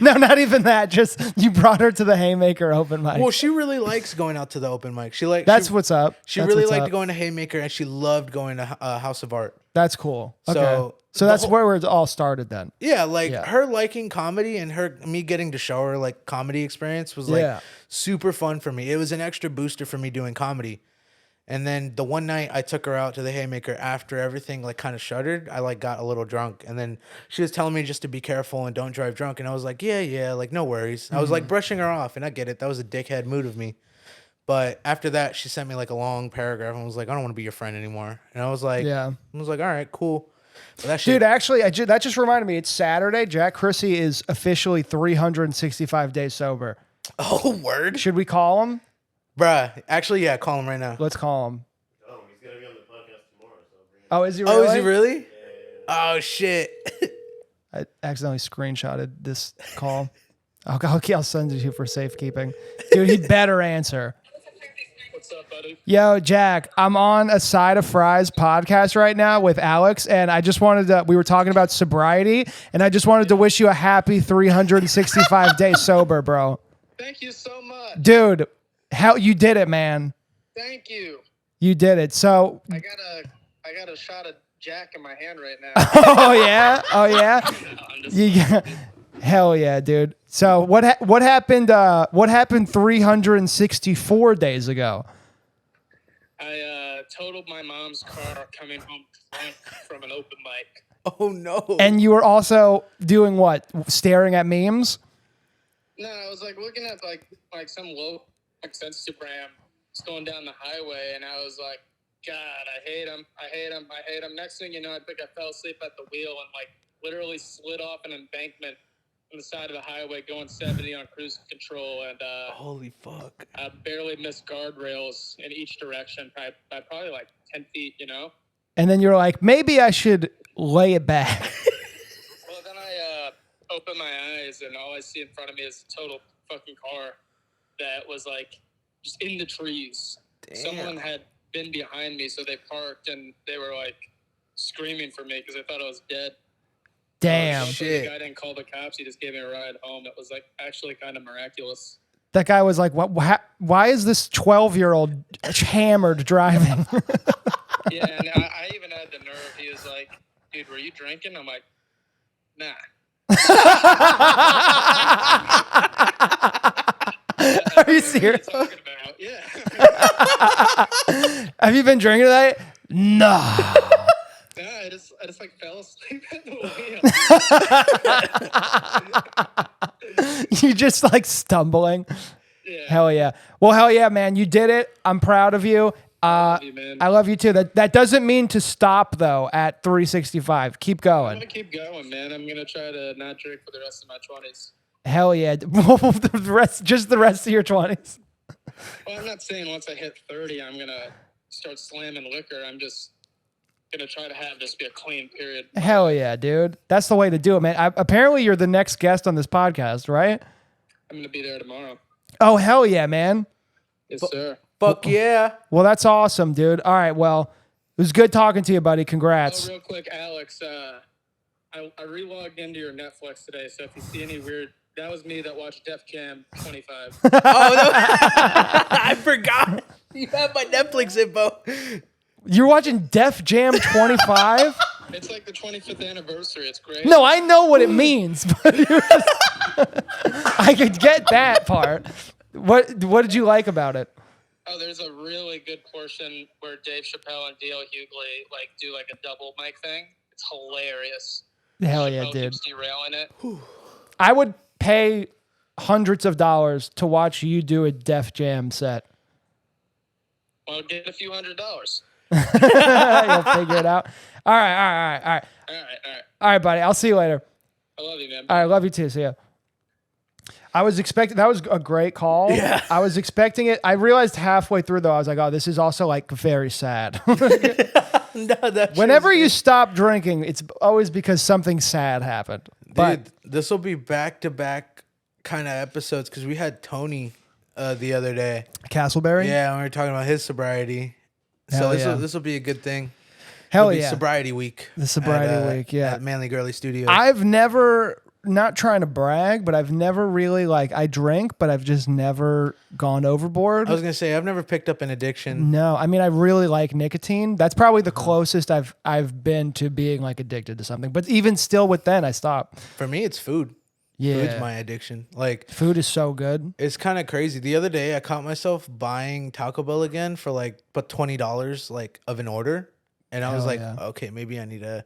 No, not even that. Just you brought her to the Haymaker open mic. Well, she really likes going out to the open mic. What's up. She really liked going to Haymaker, and she loved going to House of Art. That's cool. Okay. So that's where it all started then. Yeah, her liking comedy and me getting to show her like comedy experience was like super fun for me. It was an extra booster for me doing comedy. And then the one night I took her out to the Haymaker after everything like kind of shuttered, I like got a little drunk. And then she was telling me just to be careful and don't drive drunk. And I was like, yeah, like no worries. Mm-hmm. I was like brushing her off, and I get it. That was a dickhead mood of me. But after that, she sent me like a long paragraph and was like, I don't want to be your friend anymore. And I was like, all right, cool. Dude, actually, that just reminded me. It's Saturday. Jack Chrissy is officially 365 days sober. Oh, word. Should we call him? Bruh, actually, yeah, call him right now. Let's call him. Oh, he's going to be on the podcast tomorrow. So oh, is he really? Oh, is he really? Yeah. Oh, shit. I accidentally screenshotted this call. I'll send it to you for safekeeping. Dude, he better answer. What's up, buddy? Yo, Jack, I'm on a Side of Fries podcast right now with Alex, and I just we were talking about sobriety, and I just wanted to wish you a happy 365 days sober, bro. Thank you so much. Dude, you did it, man. Thank you. You did it. So I got a shot of Jack in my hand right now. Oh yeah? Oh yeah? Hell yeah, dude. So what happened? What happened 364 days ago? I totaled my mom's car coming home from an open mic. Oh no. And you were also doing what? Staring at memes? No, I was like looking at like some low Instagram, just going down the highway, and I was like, God, I hate him. I hate him. I hate him. Next thing you know, I think I fell asleep at the wheel and like literally slid off an embankment on the side of the highway going 70 on cruise control, and holy fuck. I barely missed guardrails in each direction by probably like 10 feet, you know? And then you're like, maybe I should lay it back. Well, then I open my eyes, and all I see in front of me is a total fucking car that was like just in the trees. Damn. Someone had been behind me, so they parked, and they were like screaming for me because they thought I was dead. Damn. Shit. The guy didn't call the cops. He just gave me a ride home. It was like actually kind of miraculous. That guy was like, "What? Why is this 12-year-old hammered driving?" Yeah, and I even had the nerve. He was like, "Dude, were you drinking?" I'm like, "Nah." Are you serious? What are you talking about? Yeah. Have you been drinking tonight? No. Nah, I just like fell asleep at the wheel. You just like stumbling. Yeah. Hell yeah. Well, hell yeah, man. You did it. I'm proud of you. love you, man. I love you too. That doesn't mean to stop though at 365. Keep I'm going. gonna keep going, man. I'm gonna try to not drink for the rest of my 20s. Hell yeah. Just the rest of your 20s. Well, I'm not saying once I hit 30, I'm gonna start slamming liquor. I'm just gonna try to have this be a clean period. Hell yeah, dude. That's the way to do it, man. Apparently you're the next guest on this podcast, right? I'm gonna be there tomorrow. Oh, hell yeah, man. Yes, sir. Fuck yeah. Well, that's awesome, dude. All right, well, it was good talking to you, buddy. Oh, Congrats. real quick, Alex. I re-logged into your Netflix today, so if you see any weird, that was me that watched Def Jam 25. Oh, no. I forgot. You have my Netflix info. You're watching Def Jam 25? It's like the 25th anniversary. It's great. No, I know what it means, but I could get that part. What did you like about it? Oh, there's a really good portion where Dave Chappelle and D.L. Hughley like do like a double mic thing. It's hilarious. Hell yeah, Chappelle dude. keeps derailing it. I would pay hundreds of dollars to watch you do a Def Jam set. Well, get a few $100. You'll figure it out. All right. All right. All right, buddy. I'll see you later. I love you, man. All right, love you too. See ya. I was expecting, that was a great call. Yeah. I was expecting it. I realized halfway through though, I was like, oh, this is also like very sad. No, that Whenever you stop drinking, it's always because something sad happened. But Dude, this will be back-to-back kind of episodes because we had Tony the other day. Castleberry? Yeah, and we were talking about his sobriety. Hell So yeah. this will be a good thing. Hell It'll be yeah. Sobriety week. The sobriety week, yeah. At Manly Girly Studios. I've never, not trying to brag, but I've never really like, I drink, but I've just never gone overboard. I was gonna say I've never picked up an addiction. No, I mean I really like nicotine. That's probably the closest I've been to being like addicted to something. But even still, with then I stopped. For me, it's food. Yeah, Food's my addiction. Like food is so good. it's kind of crazy. The other day, I caught myself buying Taco Bell again for like but $20 like of an order, and I was Hell like, yeah. okay, maybe I need to.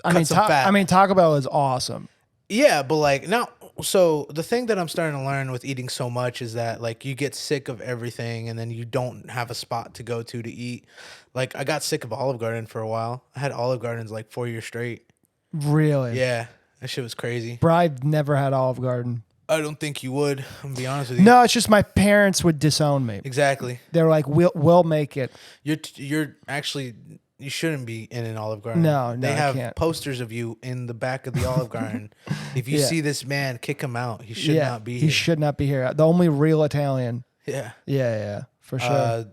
I mean, some fat. Taco Bell is awesome. Yeah, but like now, so the thing that I'm starting to learn with eating so much is that like you get sick of everything, and then you don't have a spot to go to eat. Like I got sick of Olive Garden for a while. I had Olive Gardens like 4 years straight. Really? Yeah, that shit was crazy. Bro, I've never had Olive Garden. I don't think you would. I'm gonna be honest with you. No, it's just my parents would disown me. Exactly. They're like, we'll make it. You're actually. You shouldn't be in an Olive Garden. No, they I have can't. posters of you in the back of the Olive Garden. If you Yeah. see this man, kick him out. He should not be He here. should not be here. The only real Italian. Yeah. Yeah, for sure.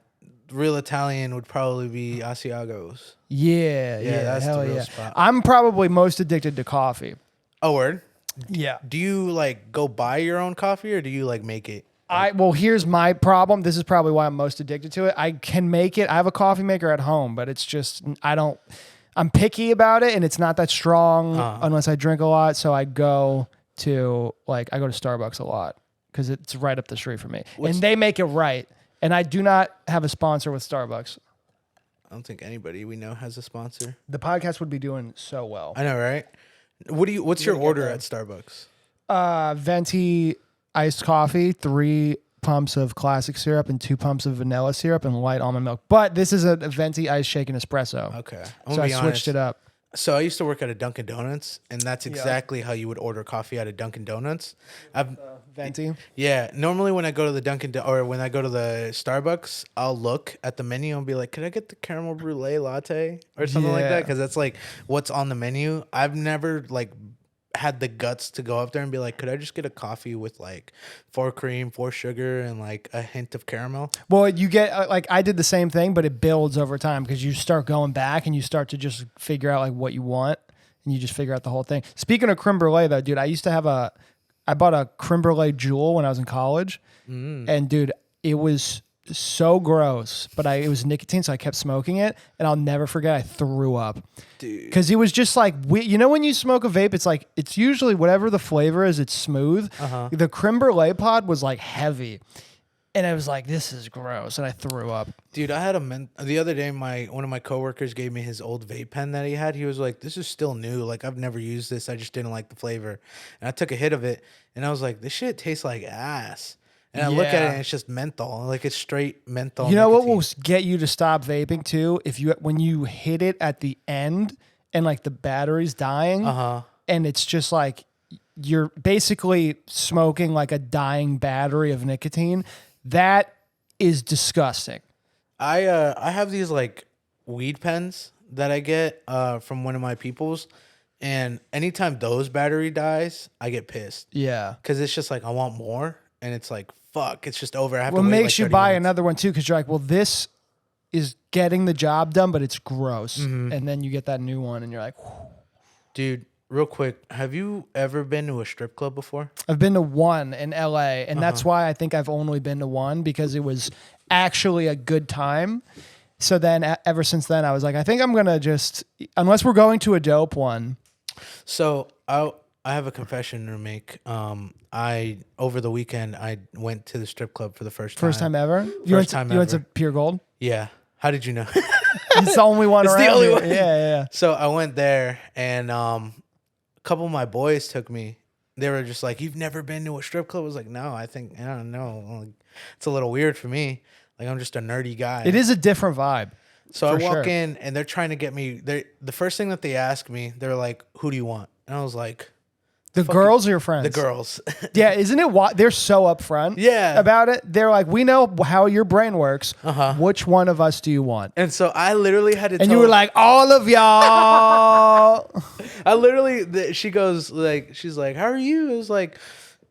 Real Italian would probably be Asiago's. Yeah, that's the hell real yeah. spot. I'm probably most addicted to coffee. Oh, word. Yeah. Do you like go buy your own coffee or do you like make it? Well, here's my problem. This is probably why I'm most addicted to it. I can make it. I have a coffee maker at home, but it's just, I'm picky about it and it's not that strong unless I drink a lot. So I go to like I go to Starbucks a lot because it's right up the street from me, and they make it right. And I do not have a sponsor with Starbucks. I don't think anybody we know has a sponsor. The podcast would be doing so well. I know, right? What's your order at Starbucks? Venti iced coffee, 3 pumps of classic syrup and 2 pumps of vanilla syrup and light almond milk. But this is a venti iced shaken espresso. Okay. So I switched it up. So I used to work at a Dunkin' Donuts, and that's exactly how you would order coffee at a Dunkin' Donuts. Venti? Yeah. Normally when I go to the or when I go to the Starbucks, I'll look at the menu and be like, could I get the caramel brulee latte or something like that? Because that's like what's on the menu. I've never like had the guts to go up there and be like, could I just get a coffee with like 4 cream, 4 sugar, and like a hint of caramel? Well, you get like I did the same thing, but it builds over time because you start going back and you start to just figure out like what you want, and you just figure out the whole thing. Speaking of creme brulee, though, dude, I bought a creme brulee Jewel when I was in college, and dude, it was so gross, but it was nicotine, so I kept smoking it, and I'll never forget I threw up. Dude. Because it was just like, you know when you smoke a vape, it's like, it's usually whatever the flavor is, it's smooth. The creme brulee pod was like heavy, and I was like, this is gross, and I threw up. Dude, I had the other day, one of my coworkers gave me his old vape pen that he had. He was like, this is still new. Like, I've never used this. I just didn't like the flavor. And I took a hit of it, and I was like, this shit tastes like ass. And I look at it and it's just menthol. Like it's straight menthol. You know nicotine. what will get you to stop vaping too? When you hit it at the end and like the battery's dying, and it's just like you're basically smoking like a dying battery of nicotine. That is disgusting. I have these like weed pens that I get from one of my peoples, and anytime those battery dies, I get pissed. Yeah, because it's just like I want more. And it's like, fuck, it's just over. I have to wait makes like you buy minutes. another one too, because you're like, well, this is getting the job done, but it's gross. And then you get that new one, and you're like, whew. Dude, real quick, have you ever been to a strip club before? I've been to one in LA, and that's why I think I've only been to one, because it was actually a good time. So then ever since then, I was like, I think I'm going to just, unless we're going to a dope one. So I have a confession to make. Over the weekend I went to the strip club for the first time. First time ever? You went to Pure Gold? Yeah. How did you know? It's the only one around. It's the only here. one. Yeah. So I went there, and a couple of my boys took me. They were just like, "You've never been to a strip club?" I was like, "No, I don't know. It's a little weird for me. Like I'm just a nerdy guy." It is a different vibe. So I walk in, and they're trying to get me. The first thing that they asked me, they're like, "Who do you want?" And I was like, The girls or your friends? The girls. Yeah, isn't it? They're so upfront about it. They're like, we know how your brain works. Which one of us do you want? And so I literally had to tell you were like, all of y'all. I literally, she goes like, she's like, how are you? I was like,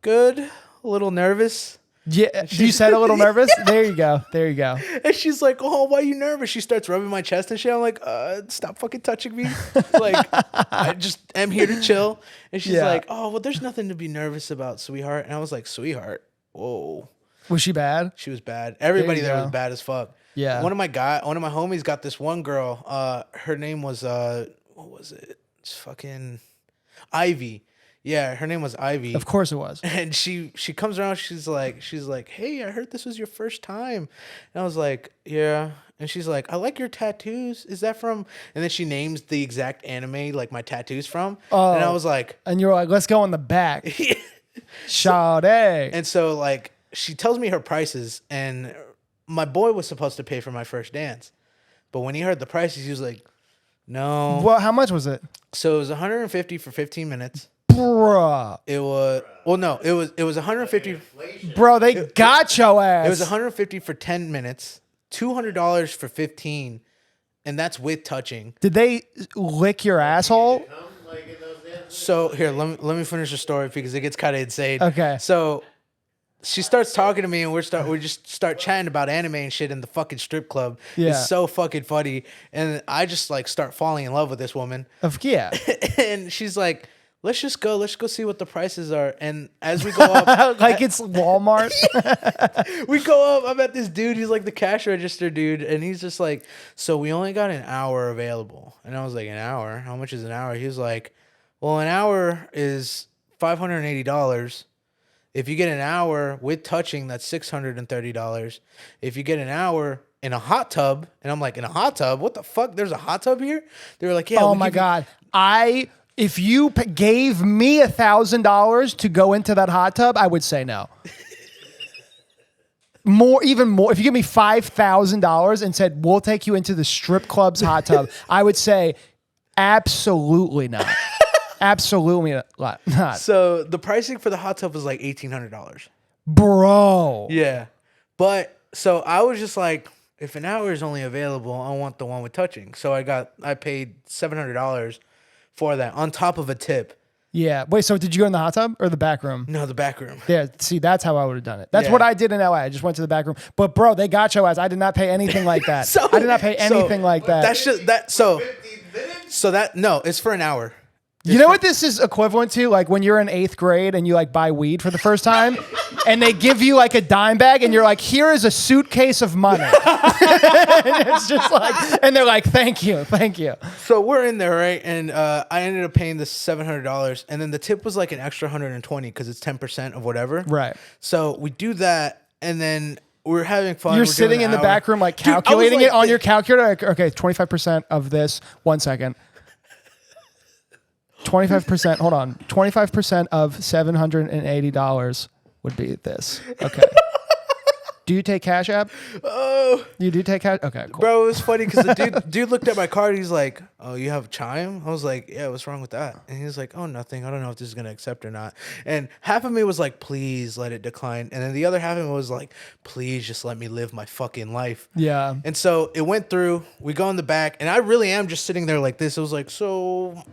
good, a little nervous. Yeah, you said a little nervous? There you go. And she's like, oh, why are you nervous? She starts rubbing my chest and shit. I'm like, stop fucking touching me. Like, I just am here to chill. And she's like, oh, well, there's nothing to be nervous about, sweetheart. And I was like, sweetheart? Whoa. Was she bad? She was bad. Everybody there was bad as fuck. Yeah. One of my homies got this one girl. Her name was, what was it? It's fucking Ivy. Yeah, her name was Ivy. Of course it was. And she comes around, she's like, hey, I heard this was your first time. And I was like, yeah. And she's like, I like your tattoos. Is that from? And then she names the exact anime like my tattoos from. Oh, and I was like, and you're like, let's go in the back. Sade. And so like she tells me her prices, and my boy was supposed to pay for my first dance. But when he heard the prices, he was like, no. Well, how much was it? So it was $150 for 15 minutes. Bruh. It was, well, no, it was 150. Bro, they got your ass. It was 150 for 10 minutes, $200 for 15, and that's with touching. Did they lick your asshole? So here, let me finish the story because it gets kind of insane. Okay. So she starts talking to me, and we just start chatting about anime and shit in the fucking strip club. Yeah. It's so fucking funny, and I just like start falling in love with this woman. Yeah. And she's like, let's go see what the prices are. And as we go up, like it's Walmart. We go up. I met this dude. He's like the cash register dude, and he's just like, so we only got an hour available. And I was like, an hour? How much is an hour? He was like, well, an hour is $580. If you get an hour with touching, that's $630. If you get an hour in a hot tub, and I'm like, in a hot tub? What the fuck? There's a hot tub here? They were like, yeah. Oh my God. If you gave me $1,000 to go into that hot tub, I would say no. Even more. If you give me $5,000 and said, we'll take you into the strip club's hot tub, I would say absolutely not. Absolutely not. So the pricing for the hot tub was like $1,800. Bro. Yeah. But so I was just like, if an hour is only available, I want the one with touching. So I paid $700 for that on top of a tip. Yeah. Wait, so did you go in the hot tub or the back room? No, the back room. Yeah. See, that's how I would have done it. That's what I did in LA. I just went to the back room. But bro, they got your ass. I did not pay anything like that. I did not pay anything like that. That's just that. So that no, it's for an hour. You know what this is equivalent to? Like when you're in 8th grade and you like buy weed for the first time and they give you like a dime bag and you're like, here is a suitcase of money. And it's just like, and they're like, thank you. So we're in there, right? And I ended up paying this $700, and then the tip was like an extra 120 because it's 10% of whatever. Right. So we do that, and then we're having fun. You're We're sitting in the back room, like calculating it on your calculator. Like, okay, 25% of this. 1 second. 25%. Hold on. 25% of $780 would be this. Okay. Do you take Cash App? Oh, you do take Cash? Okay, cool. Bro, it was funny because the dude looked at my card. He's like, "Oh, you have Chime?" I was like, "Yeah, what's wrong with that?" And he's like, "Oh, nothing. I don't know if this is gonna accept or not." And half of me was like, "Please let it decline," and then the other half of me was like, "Please just let me live my fucking life." Yeah. And so it went through. We go in the back, and I really am just sitting there like this. It was like, so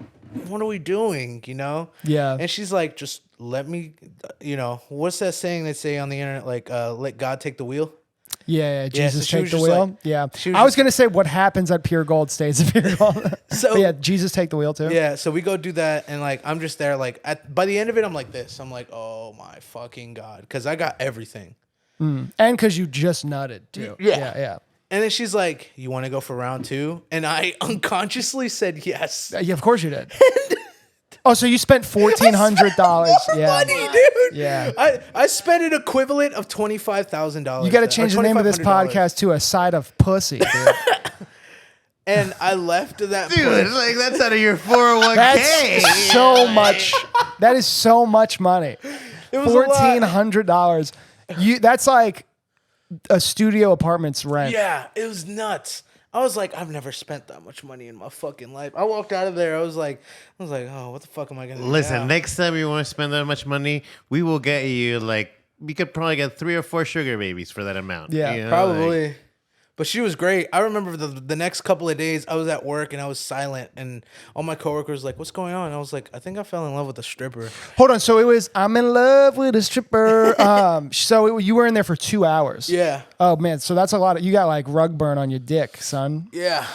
what are we doing? You know? Yeah. And she's like, just let me, you know, what's that saying they say on the internet? Like, let God take the wheel. Yeah, Jesus so take the wheel. Like, yeah. I was going to say what happens at Pure Gold stays at Pure Gold. So yeah, Jesus take the wheel too. Yeah, so we go do that, and like I'm just there like by the end of it I'm like this. I'm like, "Oh my fucking God," cuz I got everything. And cuz you just nutted too. Yeah. And then she's like, "You want to go for round 2?" And I unconsciously said yes. Yeah, of course you did. Oh, so you spent $1,400? Yeah, money, dude. Yeah, I spent an equivalent of $25,000. You got to change the name of this podcast to A Side of Pussy, dude. And I left that Dude, place. like that's out of your 401k. That's so much. That is so much money. It was $1,400. That's like a studio apartment's rent. Yeah, it was nuts. I was like, I've never spent that much money in my fucking life. I walked out of there. I was like, oh, what the fuck am I gonna do? Listen, now? next time you want to spend that much money, we will get you like we could probably get 3 or 4 sugar babies for that amount. Yeah, you know, probably. like, But she was great. I remember the next couple of days I was at work and I was silent, and all my coworkers were like, "What's going on?" I was like, "I think I fell in love with a stripper." Hold on. So it was, I'm in love with a stripper. You were in there for 2 hours. Yeah. Oh man. So that's a lot. You got like rug burn on your dick, son. Yeah.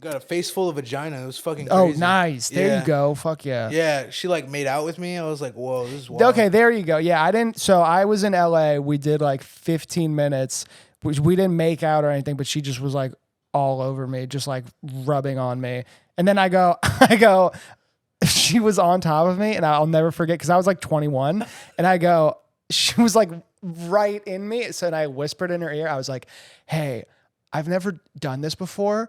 Got a face full of vagina. It was fucking Oh, crazy. nice. There you go. Fuck yeah. Yeah. She like made out with me. I was like, whoa, this is wild. Okay, there you go. Yeah, so I was in LA. We did like 15 minutes, which we didn't make out or anything, but she just was like all over me, just like rubbing on me. And then I go, she was on top of me, and I'll never forget because I was like 21, and I go, she was like right in me. So then I whispered in her ear, I was like, "Hey, I've never done this before.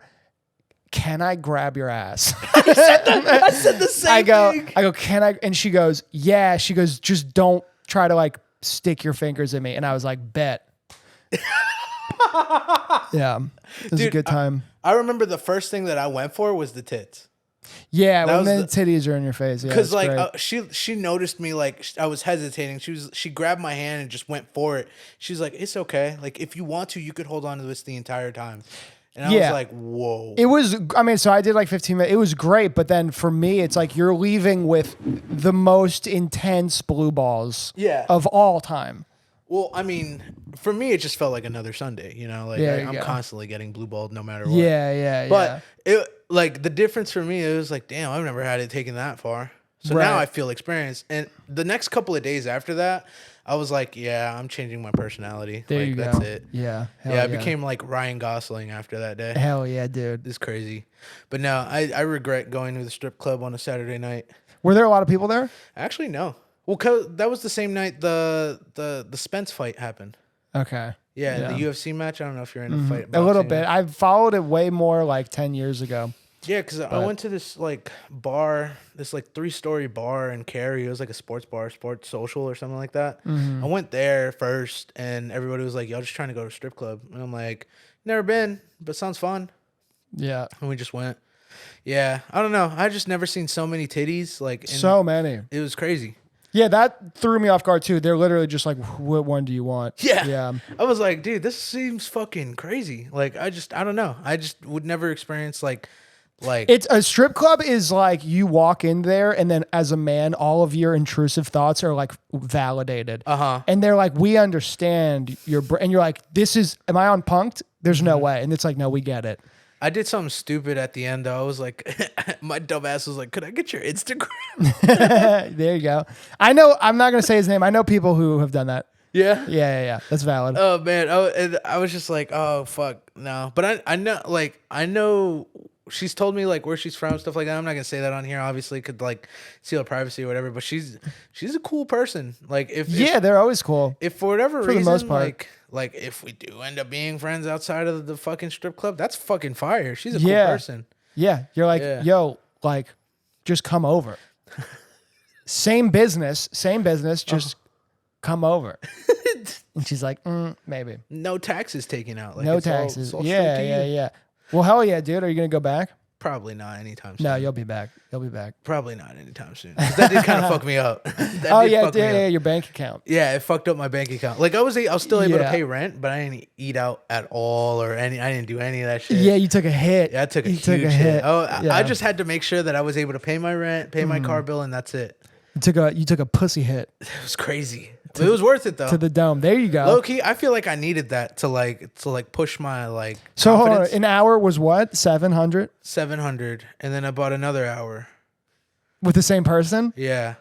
Can I grab your ass?" I said the same thing. I go, "Can I?" And she goes, "Yeah." She goes, "Just don't try to like stick your fingers in me." And I was like, "Bet." Yeah, it was a good time. I remember the first thing that I went for was the tits. Yeah, That when was the titties are in your face. Yeah, Because it's like great. she noticed me, like I was hesitating. She grabbed my hand and just went for it. She's like, "It's okay. Like if you want to, you could hold on to this the entire time." And I was like, "Whoa!" It was. I mean, so I did like 15 minutes. It was great, but then for me, it's like you're leaving with the most intense blue balls. Yeah. Of all time. Well, I mean, for me, it just felt like another Sunday. You know, like I'm constantly getting blue balled no matter what. Yeah. But it like the difference for me, it was like, damn, I've never had it taken that far. So now I feel experienced. And the next couple of days after that, I was like, yeah, I'm changing my personality. There like, you go. That's it. Yeah. I became like Ryan Gosling after that day. Hell yeah, dude. It's crazy. But no, I regret going to the strip club on a Saturday night. Were there a lot of people there? Actually, no. Well, that was the same night the Spence fight happened. Okay. Yeah, the UFC match. I don't know if you're in a fight. A little bit. I followed it way more like 10 years ago. Yeah, because I went to this like bar, this like 3-story bar in Cary. It was like a sports bar, sports social or something like that. I went there first, and everybody was like, "Y'all just trying to go to a strip club?" And I'm like, "Never been, but sounds fun." Yeah. And we just went. Yeah, I don't know. I just never seen so many titties. Like So many. It was crazy. Yeah, that threw me off guard too. They're literally just like, "What one do you want?" Yeah. Yeah. I was like, dude, this seems fucking crazy. Like, I don't know. I just would never experience like It's a strip club is like you walk in there and then as a man, all of your intrusive thoughts are like validated. And they're like, we understand and you're like, am I on punked? There's no way. And it's like, no, we get it. I did something stupid at the end though. I was like, my dumb ass was like, could I get your Instagram? There you go. I know, I'm not going to say his name. I know people who have done that. Yeah. Yeah. That's valid. Oh man. I was just like, oh fuck no. But I know she's told me like where she's from, stuff like that. I'm not gonna say that on here, obviously, could like steal her privacy or whatever. But she's a cool person. Like if they're always cool. If for whatever reason, the most part. like if we do end up being friends outside of the fucking strip club, that's fucking fire. She's a cool person. Yeah, you're like, yo, like, just come over. Same business, just come over. And she's like, maybe. No taxes taken out. Like, no it's taxes. all straight to you. Yeah. Well, hell yeah, dude. Are you gonna go back? Probably not anytime soon. No, you'll be back. Probably not anytime soon. 'Cause that did kind of fuck me up. Your bank account. Yeah, it fucked up my bank account. Like I was still able to pay rent, but I didn't eat out at all I didn't do any of that shit. Yeah, you took a hit. Yeah, I took a huge hit. Oh, I just had to make sure that I was able to pay my rent, pay my car bill, and that's it. You took a pussy hit. It was crazy. It was worth it though. To the dome. There you go. Low key, I feel like I needed that to push my So hold on, confidence. an hour was what? 700? 700, and then I bought another hour. With the same person? Yeah,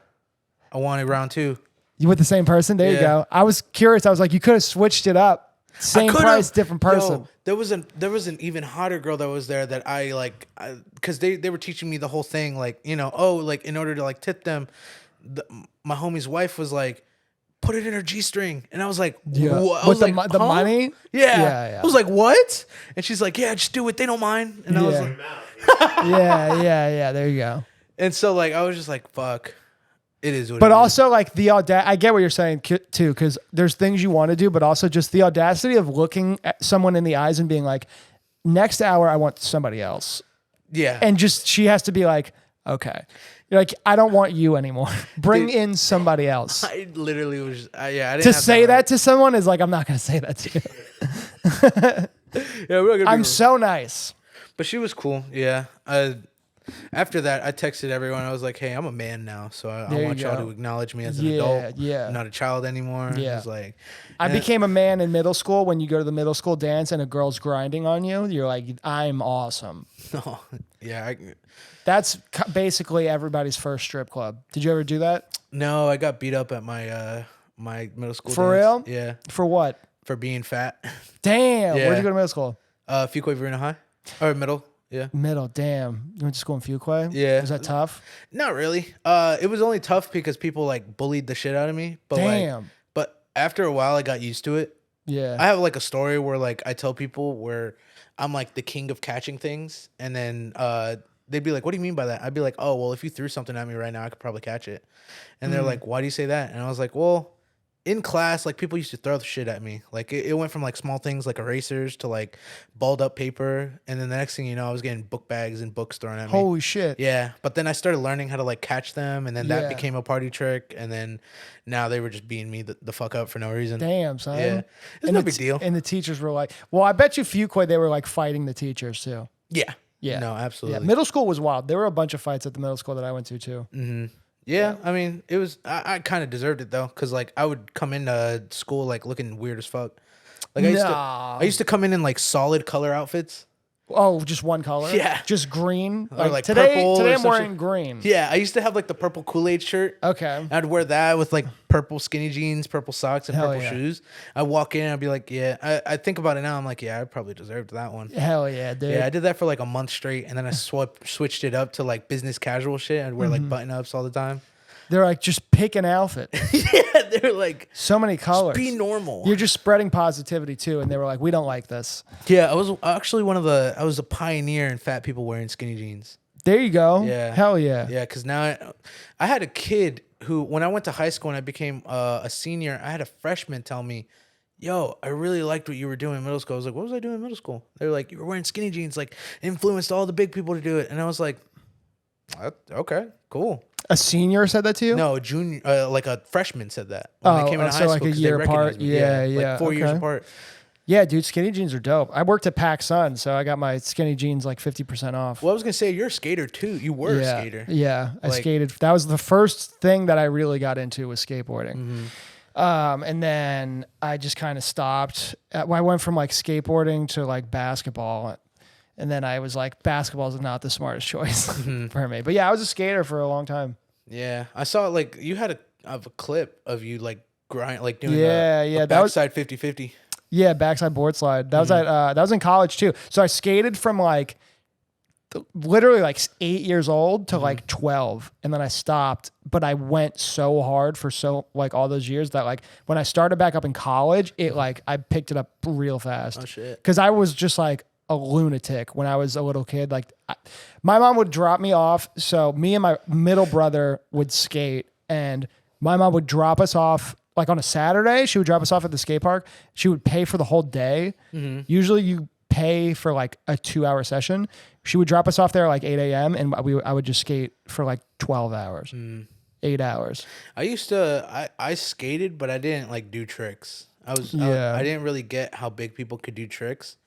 I wanted round 2. You with the same person? There you go. I was curious. I was like, you could have switched it up. Same price, different person. Yo, there was an even hotter girl that was there that I like, because they were teaching me the whole thing. Like, in order to like tip them, my homie's wife was like, put it in her G-string. And I was like, what? I was With like, the money? Yeah. I was like, what? And she's like, yeah, just do it. They don't mind. And I was like, yeah. There you go. and so like, I was just like, fuck. It is what But it also like the I get what you're saying too, because there's things you want to do, but also just the audacity of looking at someone in the eyes and being like, next hour I want somebody else. Yeah. And just she has to be like, okay. You're like, I don't want you anymore. Bring in somebody else. I literally was, I didn't To have say that to someone is like, I'm not going to say that to you. Yeah, we're gonna I'm so nice. But she was cool. Yeah. After that, I texted everyone. I was like, "Hey, I'm a man now, so I want y'all to acknowledge me as an adult. Yeah. I'm not a child anymore." Yeah. It's like, I became a man in middle school. When you go to the middle school dance and a girl's grinding on you, you're like, I'm awesome. no, yeah. That's basically everybody's first strip club. Did you ever do that? No, I got beat up at my my middle school. For dance. real? Yeah. For what? For being fat. Damn. Yeah. Where'd you go to middle school? Fuquay Verena High, or middle. Yeah. Middle. Damn. You went to school in Fuquay? Yeah. Was that tough? Not really. It was only tough because people like bullied the shit out of me. But Damn. but after a while, I got used to it. Yeah. I have like a story where like I tell people where I'm like the king of catching things, and then they'd be like, "What do you mean by that?" I'd be like, "Oh, well, if you threw something at me right now, I could probably catch it." And they're like, "Why do you say that?" And I was like, "Well, in class, like people used to throw the shit at me. Like it went from like small things like erasers to like balled up paper, and then the next thing you know, I was getting book bags and books thrown at me. Holy shit. Yeah, but then I started learning how to like catch them, and then that became a party trick, and then now they were just beating me the fuck up for no reason. Damn, son. Yeah, it's no big deal. And the teachers were like, well, I bet you Fuquay, they were like fighting the teachers too. Yeah. Yeah. No, absolutely. Yeah. Middle school was wild. There were a bunch of fights at the middle school that I went to too. Mm-hmm. Yeah, I mean, it was. I kind of deserved it though, because like I would come into school like looking weird as fuck. Like I used to come in like solid color outfits. Oh, just one color? Yeah. Just green? Or like today purple or I'm some wearing shit. green. Yeah, I used to have like the purple Kool-Aid shirt. Okay. I'd wear that with like purple skinny jeans, purple socks, and Hell purple yeah. shoes. I'd walk in and I'd be like, yeah. I think about it now. I'm like, yeah, I probably deserved that one. Hell yeah, dude. Yeah, I did that for like a month straight, and then I switched it up to like business casual shit. I'd wear like button-ups all the time. They're like, just pick an outfit. Yeah, they're like, so many colors. be normal. You're just spreading positivity too. And they were like, we don't like this. Yeah, I was actually I was a pioneer in fat people wearing skinny jeans. There you go. Yeah. Hell yeah. Yeah, because now I had a kid who, when I went to high school and I became a senior, I had a freshman tell me, yo, I really liked what you were doing in middle school. I was like, what was I doing in middle school? They were like, you were wearing skinny jeans, like influenced all the big people to do it. And I was like, okay, cool. A senior said that to you? No, a junior, like a freshman said that. When they came into high like school, a 'cause year they apart. recognized me. Yeah. Like 4 years apart. Yeah, dude, skinny jeans are dope. I worked at Pac Sun, so I got my skinny jeans like 50% off. Well, I was gonna say you're a skater too. You were a skater. Yeah, I Like- skated. That was the first thing that I really got into was skateboarding. And then I just kind of stopped. I went from like skateboarding to like basketball. And then I was like, basketball is not the smartest choice for me. But yeah, I was a skater for a long time. Yeah, I saw like you had a clip of you like doing that was backside 50-50. Yeah, backside board slide. That was at that was in college too. So I skated from like literally like 8 years old to like 12, and then I stopped. But I went so hard for like all those years that like when I started back up in college, it like I picked it up real fast. Oh shit! Because I was just like a lunatic when I was a little kid. Like my mom would drop me off, so me and my middle brother would skate, and my mom would drop us off. Like on a Saturday, she would drop us off at the skate park. She would pay for the whole day. Usually you pay for like a 2-hour session. She would drop us off there at like 8 a.m. and I would just skate for like 12 hours, 8 hours. I used to I skated, but I didn't like do tricks. I didn't really get how big people could do tricks.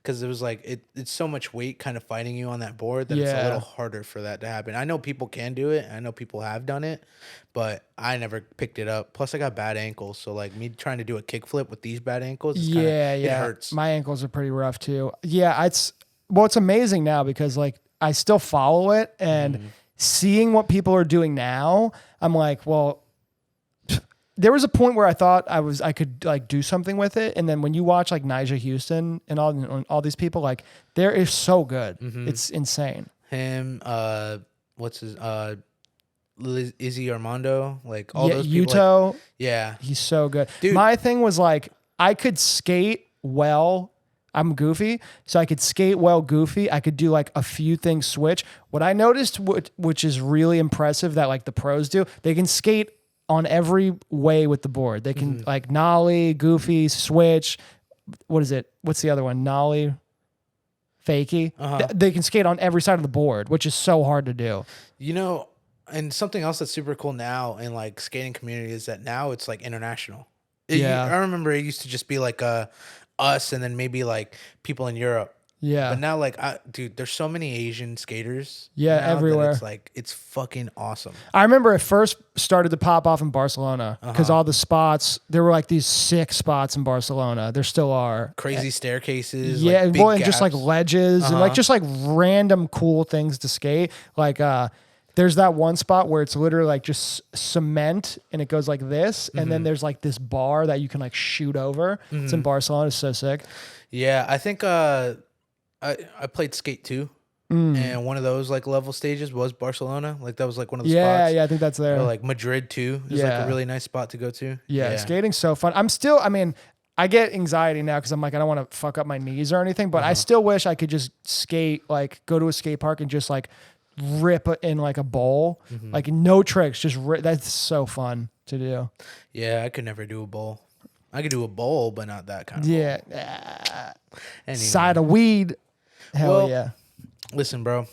Because it was like it's so much weight kind of fighting you on that board that it's a little harder for that to happen. I know people can do it. I know people have done it, but I never picked it up. Plus, I got bad ankles, so like me trying to do a kickflip with these bad ankles, it hurts. My ankles are pretty rough too. Yeah, it's amazing now because like I still follow it and seeing what people are doing now, I'm like, well. There was a point where I thought I could like do something with it, and then when you watch like Nyjah Houston and all these people, like they're so good, it's insane. Him, what's his Izzy Armando, like all those people. Yuto, like, yeah, he's so good. Dude. My thing was like I could skate well. I'm goofy, so I could skate well goofy. I could do like a few things switch. What I noticed, which is really impressive that like the pros do, they can skate on every way with the board. They can like nollie, goofy, switch. What is it? What's the other one? Nollie, fakie. They can skate on every side of the board, which is so hard to do. You know, and something else that's super cool now in like skating community is that now it's like international. I remember it used to just be like us and then maybe like people in Europe. Yeah. But now, like, dude, there's so many Asian skaters. Yeah, now everywhere. That it's like, it's fucking awesome. I remember it first started to pop off in Barcelona because all the spots, there were like these sick spots in Barcelona. There still are. Crazy staircases. Yeah, like big and just like gaps. ledges and like just like random cool things to skate. Like, there's that one spot where it's literally like just cement and it goes like this. And then there's like this bar that you can like shoot over. It's in Barcelona. It's so sick. Yeah, I think I played Skate 2, and one of those like level stages was Barcelona. Like that was like one of the spots. Yeah, I think that's there. Or like Madrid too is like a really nice spot to go to. Yeah, skating's so fun. I get anxiety now because I'm like, I don't want to fuck up my knees or anything, but I still wish I could just skate, like go to a skate park and just like rip in like a bowl, like no tricks, just that's so fun to do. Yeah, I could never do a bowl. I could do a bowl, but not that kind of bowl. Anyway. Side of weed. Hell yeah. Listen, bro.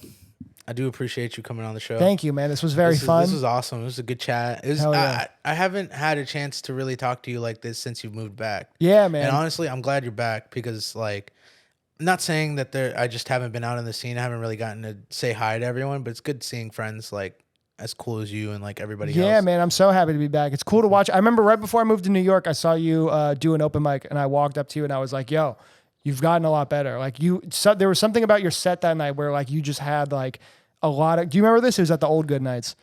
I do appreciate you coming on the show. Thank you, man. This was very fun. This was awesome. It was a good chat. It was, I haven't had a chance to really talk to you like this since you've moved back. Yeah, man. And honestly, I'm glad you're back because, like, not saying that I just haven't been out in the scene. I haven't really gotten to say hi to everyone, but it's good seeing friends like as cool as you and like everybody else. Yeah, man. I'm so happy to be back. It's cool to watch. I remember right before I moved to New York, I saw you do an open mic, and I walked up to you and I was like, yo, you've gotten a lot better. Like there was something about your set that night where like you just had like a lot of, do you remember this? It was at the old Goodnights.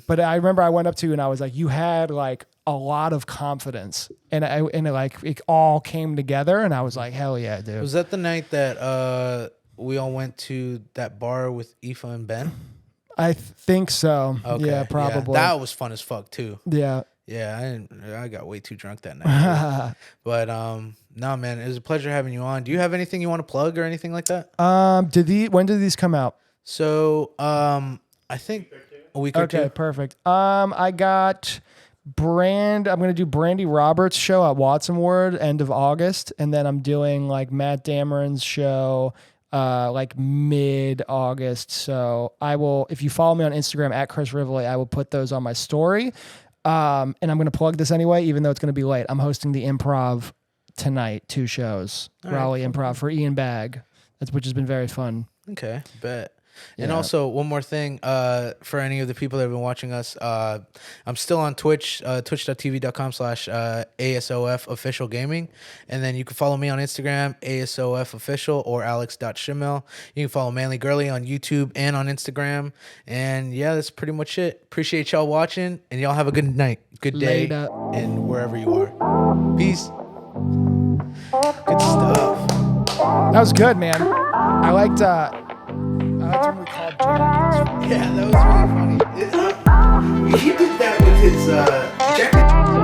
But I remember I went up to you and I was like, you had like a lot of confidence and it all came together and I was like, hell yeah, dude. Was that the night that we all went to that bar with Aoife and Ben? I think so. Okay. Yeah, probably. That was fun as fuck too. Yeah. Yeah, I got way too drunk that night. But no, man, it was a pleasure having you on. Do you have anything you want to plug or anything like that? When did these come out? So, I think a week or two. Okay, perfect. I got I'm gonna do Brandy Roberts' show at Watson Ward end of August, and then I'm doing like Matt Dameron's show like mid-August. So I will, if you follow me on Instagram at Chris Rivoli, I will put those on my story. And I'm going to plug this anyway, even though it's going to be late. I'm hosting the Improv tonight, 2 shows. Raleigh Improv for Ian Bagg, which has been very fun. Okay, bet. Yeah. And also, one more thing, for any of the people that have been watching us, I'm still on Twitch, twitch.tv.com/ASOF official gaming. And then you can follow me on Instagram, ASOF official, or alex.schimmel. You can follow Manly Girly on YouTube and on Instagram. And yeah, that's pretty much it. Appreciate y'all watching, and y'all have a good night, good day, Later. and wherever you are. Peace. Good stuff. That was good, man. I liked when we called Jack. Yeah, that was really funny. He did that with his jacket.